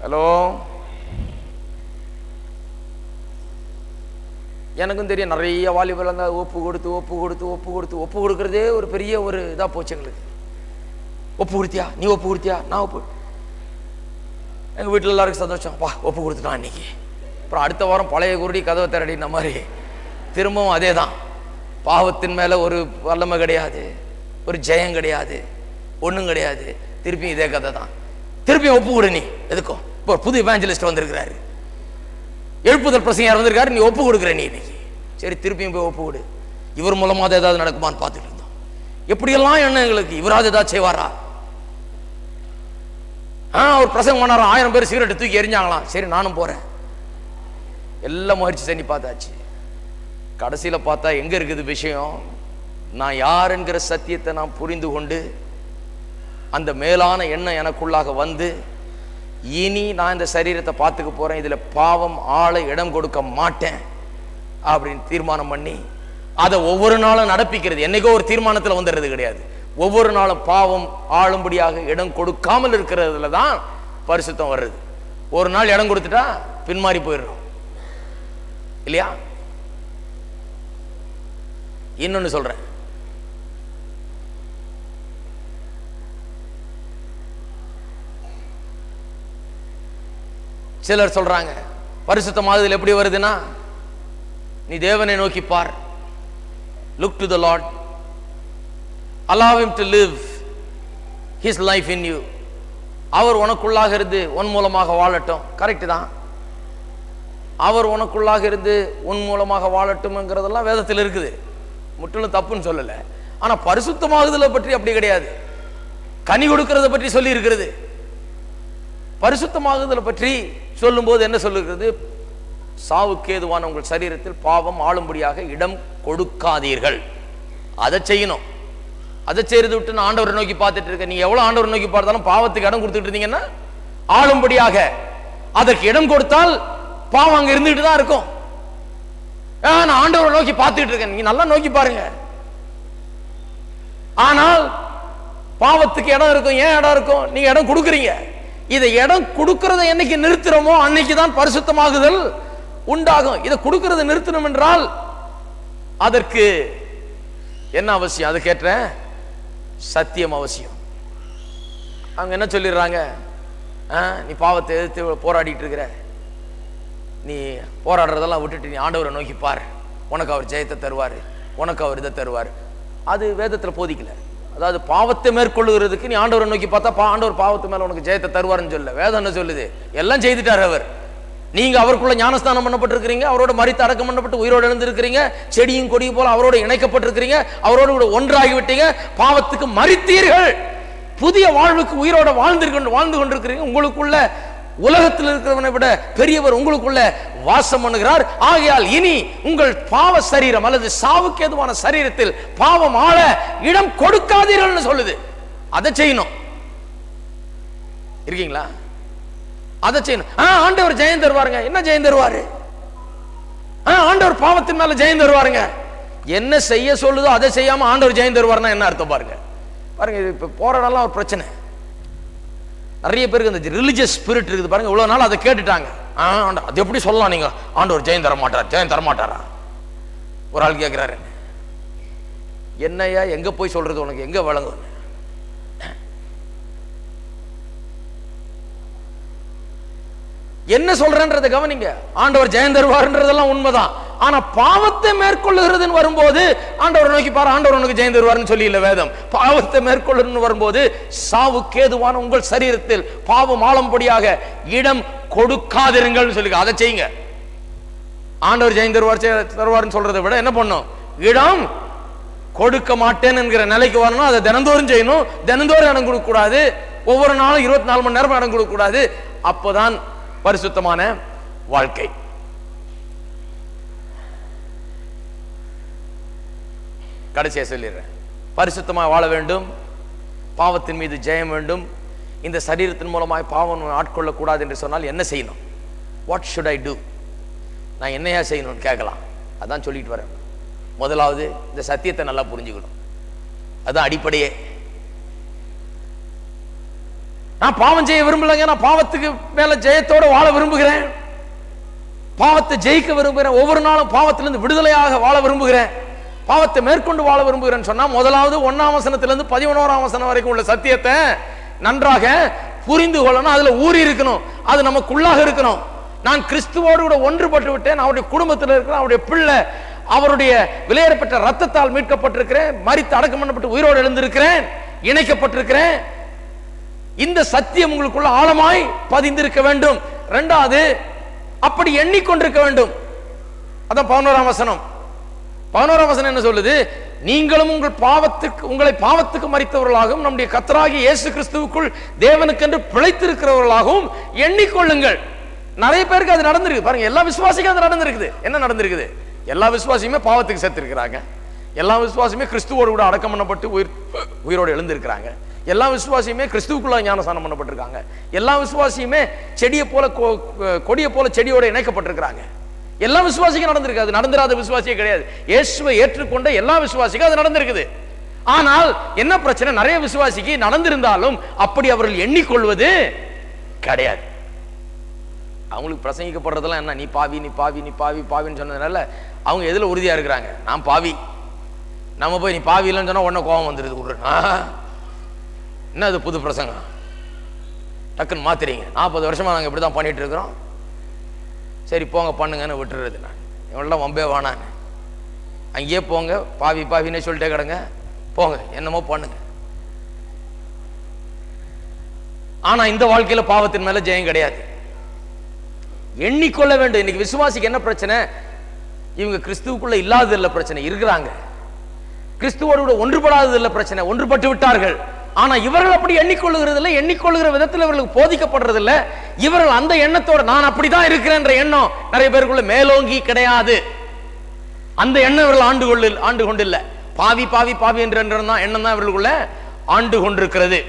ஹலோ, எனக்கும் தெரியும் நிறைய வாலிபர் ஒப்பு கொடுக்கறதே ஒரு பெரிய ஒரு இதா போச்சு எங்களுக்கு. ஒப்பு கொடுத்தியா? நீ ஒப்பு கொடுத்தியா? நான் ஒப்பு. எங்க வீட்டில் எல்லாருக்கும் சந்தோஷம், வா ஒப்பு கொடுத்துட்டான் இன்னைக்கு. அப்புறம் அடுத்த வாரம் பழைய குருடி கதவை திரடின மாதிரி திரும்பவும் அதே தான். பாவத்தின் மேல ஒரு வல்லமை கிடையாது, ஒரு ஜெயம் கிடையாது, ஒன்றும் கிடையாது. திருப்பியும் இதே கதை தான். திருப்பியும் ஒப்பு கொடு. நீ எதுக்கும் இப்போ புது இவாஞ்சலிஸ்ட் வந்திருக்கிறாரு, எழுப்புதல் பிரசங்கர் வந்திருக்காரு, நீ ஒப்பு கொடுக்குற. நீ இன்னைக்கு சரி திருப்பியும் போய் ஒப்பு கொடு. இவர் மூலமா ஏதாவது நடக்குமான்னு பார்த்துட்டு இருந்தோம். எப்படியெல்லாம் என்ன எங்களுக்கு இவராது ஏதாவது செய்வாரா? ஒரு பிரசங்கம் பண்ணாரா, 1000 பேர் சிகரெட்டை தூக்கி எரிஞ்சாங்களாம். சரி நானும் போறேன். எல்லாம் முயற்சி செஞ்சு பார்த்தாச்சு. கடைசியில பார்த்தா எங்க இருக்குது விஷயம்? நான் யார் என்கிற சத்தியத்தை நான் புரிந்து கொண்டு அந்த மேலான எண்ணம் எனக்குள்ளாக வந்து, இனி நான் இந்த சரீரத்தை பார்த்துக்க போறேன், இதுல பாவம் ஆளை இடம் கொடுக்க மாட்டேன் அப்படின்னு தீர்மானம் பண்ணி அதை ஒவ்வொரு நாளும் நடப்பிக்கிறது. என்னைக்கோ ஒரு தீர்மானத்தில் வந்துடுறது கிடையாது. ஒவ்வொரு நாளும் பாவம் ஆளும்படியாக இடம் கொடுக்காமல் இருக்கிறதுல தான் பரிசுத்தம் வர்றது. ஒரு நாள் இடம் கொடுத்துட்டா பின்மாறி போயிடுறோம் இல்லையா? இன்னொன்னு சொல்றேன், சிலர் சொல்றாங்க பரிசுத்தமாகுதல் எப்படி வருதுன்னா, நீ தேவனை நோக்கி பார், look to the Lord, allow him to live his life in you. அவர் உனக்குள்ளாக இருந்து உன் மூலமாக வாழட்டும். கரெக்ட் தான், அவர் உனக்குள்ளாக இருந்து உன் மூலமாக வாழட்டும்ங்கிறதெல்லாம் வேதத்தில் இருக்குது, முற்றிலும் தப்புன்னு சொல்லலை. ஆனா பரிசுத்தமாகுதலை பற்றி அப்படி கிடையாது. கனி கொடுக்கிறத பற்றி சொல்லி இருக்கிறது. பரிசுத்தமாகுதலை பற்றி சொல்லும் போது என்ன சொல்லுகிறது? சாவுக்கு ஏதுவான உங்கள் சரீரத்தில் பாவம் ஆளும்படியாக இடம் கொடுக்காதீர்கள். அதை செய்யணும். அதை செய்து விட்டு நான் ஆண்டவரை நோக்கி பார்த்துட்டு இருக்கேன். நீங்க எவ்வளவு ஆண்டவரை நோக்கி பார்த்தாலும் பாவத்துக்கு இடம் கொடுத்துட்டு இருந்தீங்கன்னா, ஆளும்படியாக அதற்கு இடம் கொடுத்தால் பாவம் அங்க இருந்துட்டு தான் இருக்கும். நான் ஆண்டவரை நோக்கி பார்த்துட்டு இருக்கேன், நீங்க நல்லா நோக்கி பாருங்க. ஆனால் பாவத்துக்கு இடம் இருக்கும். ஏன் இடம் இருக்கும்? நீங்க இடம் கொடுக்குறீங்க. இதை இடம் கொடுக்கறத என்னைக்கு நிறுத்துறோமோ அன்னைக்கு தான் பரிசுத்தமாகுதல் உண்டாகும். இதை கொடுக்கறத நிறுத்தணும் என்றால் அதற்கு என்ன அவசியம்? அது கேட்டேன். சத்தியம் அவசியம். அவங்க என்ன சொல்லிடுறாங்க, நீ பாவத்தை எதிர்த்து போராடிட்டு இருக்கிற, நீ போராடுறதெல்லாம் விட்டுட்டு நீ ஆண்டவரை நோக்கி பாரு, உனக்கு அவர் ஜெயத்தை தருவார், உனக்கு அவர் இதை தருவார். அது வேதத்தில் போதிக்கல. அதாவது பாவத்தை மேற்கொள்ளுகிறதுக்கு நீ ஆண்டவரை நோக்கி பார்த்தா ஆண்டவர் பாவத்து மேல உனக்கு ஜெயத்தை தருவார்னு சொல்ல. வேதம் என்ன சொல்லுது? எல்லாம் செய்துட்டார் அவர். நீங்க அவருக்குள்ள ஞானஸ்தானம் பண்ணப்பட்டிருக்கிறீங்க, அவரோட மரித்து அடக்கம் பண்ணப்பட்டு உயிரோடு எழுந்திருக்கிறீங்க, செடியும் கொடியும் போல அவரோட இணைக்கப்பட்டிருக்கிறீங்க, அவரோடு கூட ஒன்றாகி விட்டீங்க, பாவத்துக்கு மரித்தீர்கள், புதிய வாழ்வுக்கு உயிரோட வாழ்ந்து கொண்டிருக்கிறீங்க. உங்களுக்குள்ள உலகத்தில் இருக்கிறவனை விட பெரியவர் உங்களுக்குள்ள வாசம் பண்ணுகிறார். ஆகையால் இனி உங்கள் பாவ சரீரம் அல்லது சாவுக்கு ஏதுவான சரீரத்தில் பாவம் ஆள இடம் கொடுக்காதீர்கள் சொல்லுது. அதை செய்யணும். இருக்கீங்களா? அதை செய்யணும். ஆண்டவர் ஜெயம் தருவாருங்க. என்ன ஜெயம் தருவாரு? ஆண்டவர் பாவத்தின் மேல ஜெயம் தருவாருங்க. என்ன செய்ய சொல்லுதோ அதை செய்யாம ஆண்டவர் ஜெயம் தருவாருன்னா என்ன அர்த்தம் பாருங்க. பாருங்க, இப்ப போராடலாம் ஒரு பிரச்சனை. நிறைய பேருக்கு இந்த ரிலிஜியஸ் ஸ்பிரிட் இருக்குது பாருங்க. இவ்வளவு நாள் அதை கேட்டுட்டாங்க. அது எப்படி சொல்லலாம் நீங்க ஆண்டவர் ஜெயம் தர மாட்டார், ஜெயம் தர மாட்டாரா? ஒரு ஆள் கேட்கிறாரு, என்னையா எங்க போய் சொல்றது, உனக்கு எங்க வழங்கும்? என்ன சொல்றேன்றதை கவனிங்க. ஆண்டவர் ஜெயம் தருவார்ன்றதெல்லாம் உண்மைதான். ஆனா பாவத்தை மேற்கொள்ளுகிறதுன்னு வரும்போது ஆண்டவர் நோக்கி பாரு, ஆண்டவர் உனக்கு ஜெயம் தருவார்னு சொல்லி இல்ல வேதம். பாவத்தை மேற்கொள்ளுன்னு வரும்போது சாவுக்கு ஏதுவான உங்கள் சரீரத்தில் பாவம் ஆளும்படியாக இடம் கொடுக்காதிருங்கள் சொல்லி அதை செய்யுங்க. ஆண்டவர் ஜெயம் தருவார்னு சொல்றதை விட என்ன பண்ணும்? இடம் கொடுக்க மாட்டேன் என்கிற நிலைக்கு வரணும். அதை தினந்தோறும் செய்யணும். தினந்தோறும் இடம் கொடுக்க கூடாது. ஒவ்வொரு நாளும் 24 மணி நேரம் இடம் கொடுக்க கூடாது. அப்போதான் பரிசுத்தமான வாழ்க்கை. கடைசியா சொல்லிடுறேன், பரிசுத்தமாக வாழ வேண்டும், பாவத்தின் மீது ஜெயம் வேண்டும். இந்த சரீரத்தின் மூலமாய் பாவம் ஆட்கொள்ளக்கூடாது என்று சொன்னால் என்ன செய்யணும்? What should I do? நான் என்னையா செய்யணும்னு கேட்கலாம். அதான் சொல்லிட்டு வரேன். முதலாவது இந்த சத்தியத்தை நல்லா புரிஞ்சுக்கணும். அதுதான் அடிப்படையே. நான் பாவம் செய்ய விரும்பலைங்க, நான் பாவத்துக்கு மேல ஜெயத்தோட வாழ விரும்புகிறேன், பாவத்தை ஜெயிக்க விரும்புகிறேன், ஒவ்வொரு நாளும் பாவத்திலிருந்து விடுதலையாக வாழ விரும்புகிறேன், பாவத்தை மேற்கொண்டு வாழ விரும்புகிறேன்னு சொன்னா முதலாவது 1ஆம் வசனத்திலிருந்து 11ஆம் வசனம் வரைக்கும் உள்ள சத்தியத்தை நன்றாக புரிந்து கொள்ளணும். அதுல ஊறி இருக்கணும். அது நமக்குள்ளாக இருக்கணும். நான் கிறிஸ்துவோடு கூட ஒன்றுபட்டு விட்டேன், அவருடைய குடும்பத்தில் இருக்கிறேன், அவருடைய பிள்ளை, அவருடைய விலையேறப்பட்ட ரத்தத்தால் மீட்கப்பட்டிருக்கிறேன், மரித்து அடக்கம் பண்ணப்பட்டு உயிரோடு எழுந்திருக்கிறேன், இணைக்கப்பட்டிருக்கிறேன். இந்த சத்தியம் உங்களுக்குள்ள ஆழமாய் பதிந்திருக்க வேண்டும். இரண்டாவது, அப்படி எண்ணிக்கொண்டிருக்க வேண்டும். அதான் 11ஆம் வசனம். 11ஆம் வசனம் என்ன சொல்லுது? நீங்களும் உங்களை பாவத்துக்கு மரித்தவர்களாகவும் நம்முடைய கர்த்தராகிய இயேசு கிறிஸ்துவுக்குள் தேவனுக்கென்று பிழைத்திருக்கிறவர்களாகவும் எண்ணிக்கொள்ளுங்கள். நிறைய பேருக்கு அது நடந்திருக்கு பாருங்க. எல்லா விசுவாசிக்கும் அது நடந்திருக்குது. என்ன நடந்திருக்குது? எல்லா விசுவாசியுமே பாவத்துக்கு செத்துருக்கிறாங்க. எல்லா விசுவாசியுமே கிறிஸ்துவோடு கூட அடக்கம் பண்ணப்பட்டு உயிரோடு எழுந்திருக்கிறாங்க. எல்லா விசுவாசியுமே கிறிஸ்துவுக்குள்ள ஞானஸ்நானம் பண்ணப்பட்டிருக்காங்க. எல்லா விசுவாசியுமே செடியை போல கொடியை போல செடியோட இணைக்கப்பட்டிருக்கிறாங்க. எல்லா விசுவாசிக்கும் நடந்திருக்கு. அது நடந்துராத விசுவாசியே கிடையாது. இயேசுவை ஏற்றுக்கொண்ட எல்லா விசுவாசிக்கும் அது நடந்திருக்குது. ஆனால் என்ன பிரச்சனை? நிறைய விசுவாசிக்கு நடந்திருந்தாலும் அப்படி அவர்கள் எண்ணிக்கொள்வது கிடையாது. அவங்களுக்கு பிரசங்கிக்கப்படுறதெல்லாம் என்ன? நீ பாவி, நீ பாவி, நீ பாவி, பாவின்னு சொன்னதுனால அவங்க எதுல உறுதியா இருக்கிறாங்க? நான் பாவி. நம்ம போய் நீ பாவி இல்லைன்னு சொன்னா உடனே கோபம் வந்துருது. என்ன அது புது பிரசங்கம்? டக்குன்னு மாத்துறீங்க. 40 வருஷமா நாங்கள் இப்படி தான் பண்ணிட்டு இருக்கிறோம். சரி போங்க பண்ணுங்கன்னு விட்டுறது. நான் இவெல்லாம் வம்பே வேணான்னு அங்கேயே போங்க, பாவி பாவின்னு சொல்லிட்டே கிடங்க, போங்க என்னமோ பண்ணுங்க. ஆனா இந்த வாழ்க்கையில பாவத்தின் மேல ஜெயம் கிடையாது. எண்ணிக்கொள்ள வேண்டும். இன்னைக்கு விசுவாசிக்கு என்ன பிரச்சனை? இவங்க கிறிஸ்துவுக்குள்ள இல்லாதது இல்லை பிரச்சனை, இருக்கிறாங்க. கிறிஸ்துவோடு கூட ஒன்றுபடாதது இல்லை பிரச்சனை, ஒன்றுபட்டு விட்டார்கள். ஆனா இவர்கள் அப்படி எண்ணிக்கொள்ளுகிறது இல்லை. எண்ணிக்கொள்ளுகிற விதத்தில் இவர்களுக்கு போதிக்கப்படுறது இல்லை. இவர்கள் அந்த எண்ணத்தோட நான் அப்படிதான் இருக்கிறேன் எண்ணம் நிறைய பேருக்குள்ள மேலோங்கி கிடையாது. அந்த எண்ணம் இவர்கள் ஆண்டு கொண்டில்லை. பாவி பாவி பாவி என்ற எண்ணம் தான் இவர்களுக்குள்ள ஆண்டு கொண்டிருக்கிறது.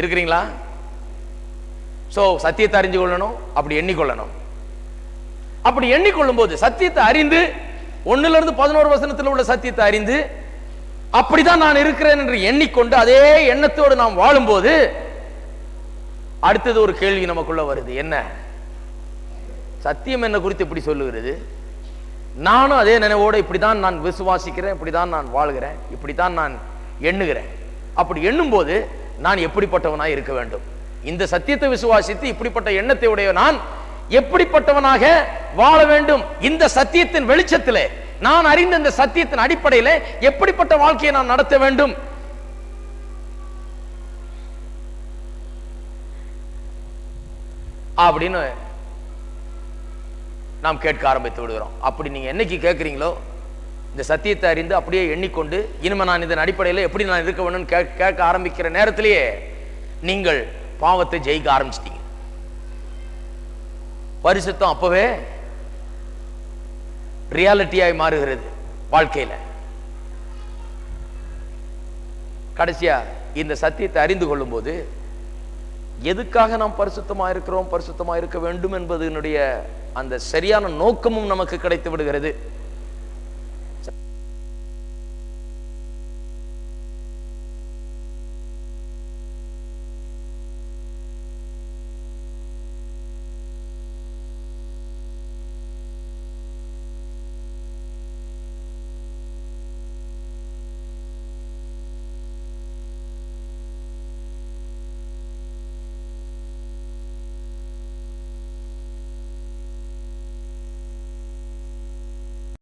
இருக்கிறீங்களா? சோ சத்தியத்தை அறிஞ்சு கொள்ளணும், அப்படி எண்ணிக்கொள்ளணும். அப்படி எண்ணிக்கொள்ளும் போது சத்தியத்தை அறிந்து 1லிருந்து 11 வசனத்தில் உள்ள சத்தியத்தை அறிந்து அப்படிதான் நான் இருக்கிறேன் என்று எண்ணிக்கொண்டு அதே எண்ணத்தோடு நாம் வாழும்போது அடுத்தது ஒரு கேள்வி நமக்குள்ள வருது. என்ன? சத்தியம் என்ன குறித்து இப்படி சொல்லுகிறது? நானும் அதே நினைவோடு இப்படிதான் நான் விசுவாசிக்கிறேன், இப்படிதான் நான் வாழ்கிறேன், இப்படித்தான் நான் எண்ணுகிறேன். அப்படி எண்ணும் போது நான் எப்படிப்பட்டவனாய் இருக்க வேண்டும்? இந்த சத்தியத்தை விசுவாசித்து இப்படிப்பட்ட எண்ணத்தை உடைய நான் எப்படிப்பட்டவனாக வாழ வேண்டும்? இந்த சத்தியத்தின் வெளிச்சத்திலே, நான் அறிந்த இந்த சத்தியத்தின் அடிப்படையிலே எப்படிப்பட்ட வாழ்க்கையை நான் நடத்த வேண்டும்? அப்படின்னு நாம் கேட்க ஆரம்பித்து விடுகிறோம். அப்படி நீங்க என்னைக்கு கேட்கிறீங்களோ, இந்த சத்தியத்தை அறிந்து அப்படியே எண்ணிக்கொண்டு இனிமே நான் இதன் அடிப்படையில் எப்படி நான் இருக்க வேண்டும் கேட்க ஆரம்பிக்கிற நேரத்திலேயே நீங்கள் பாவத்தை ஜெயிக்க ஆரம்பிச்சிட்டீங்க. பரிசுத்தம் அப்பவே ரியாலிட்டியாய் மாறுகிறது வாழ்க்கையில. கடைசியா இந்த சத்தியத்தை அறிந்து கொள்ளும் போது எதுக்காக நாம் பரிசுத்தமா இருக்கிறோம், பரிசுத்தமா இருக்க வேண்டும் என்பதனுடைய அந்த சரியான நோக்கமும் நமக்கு கிடைத்து விடுகிறது.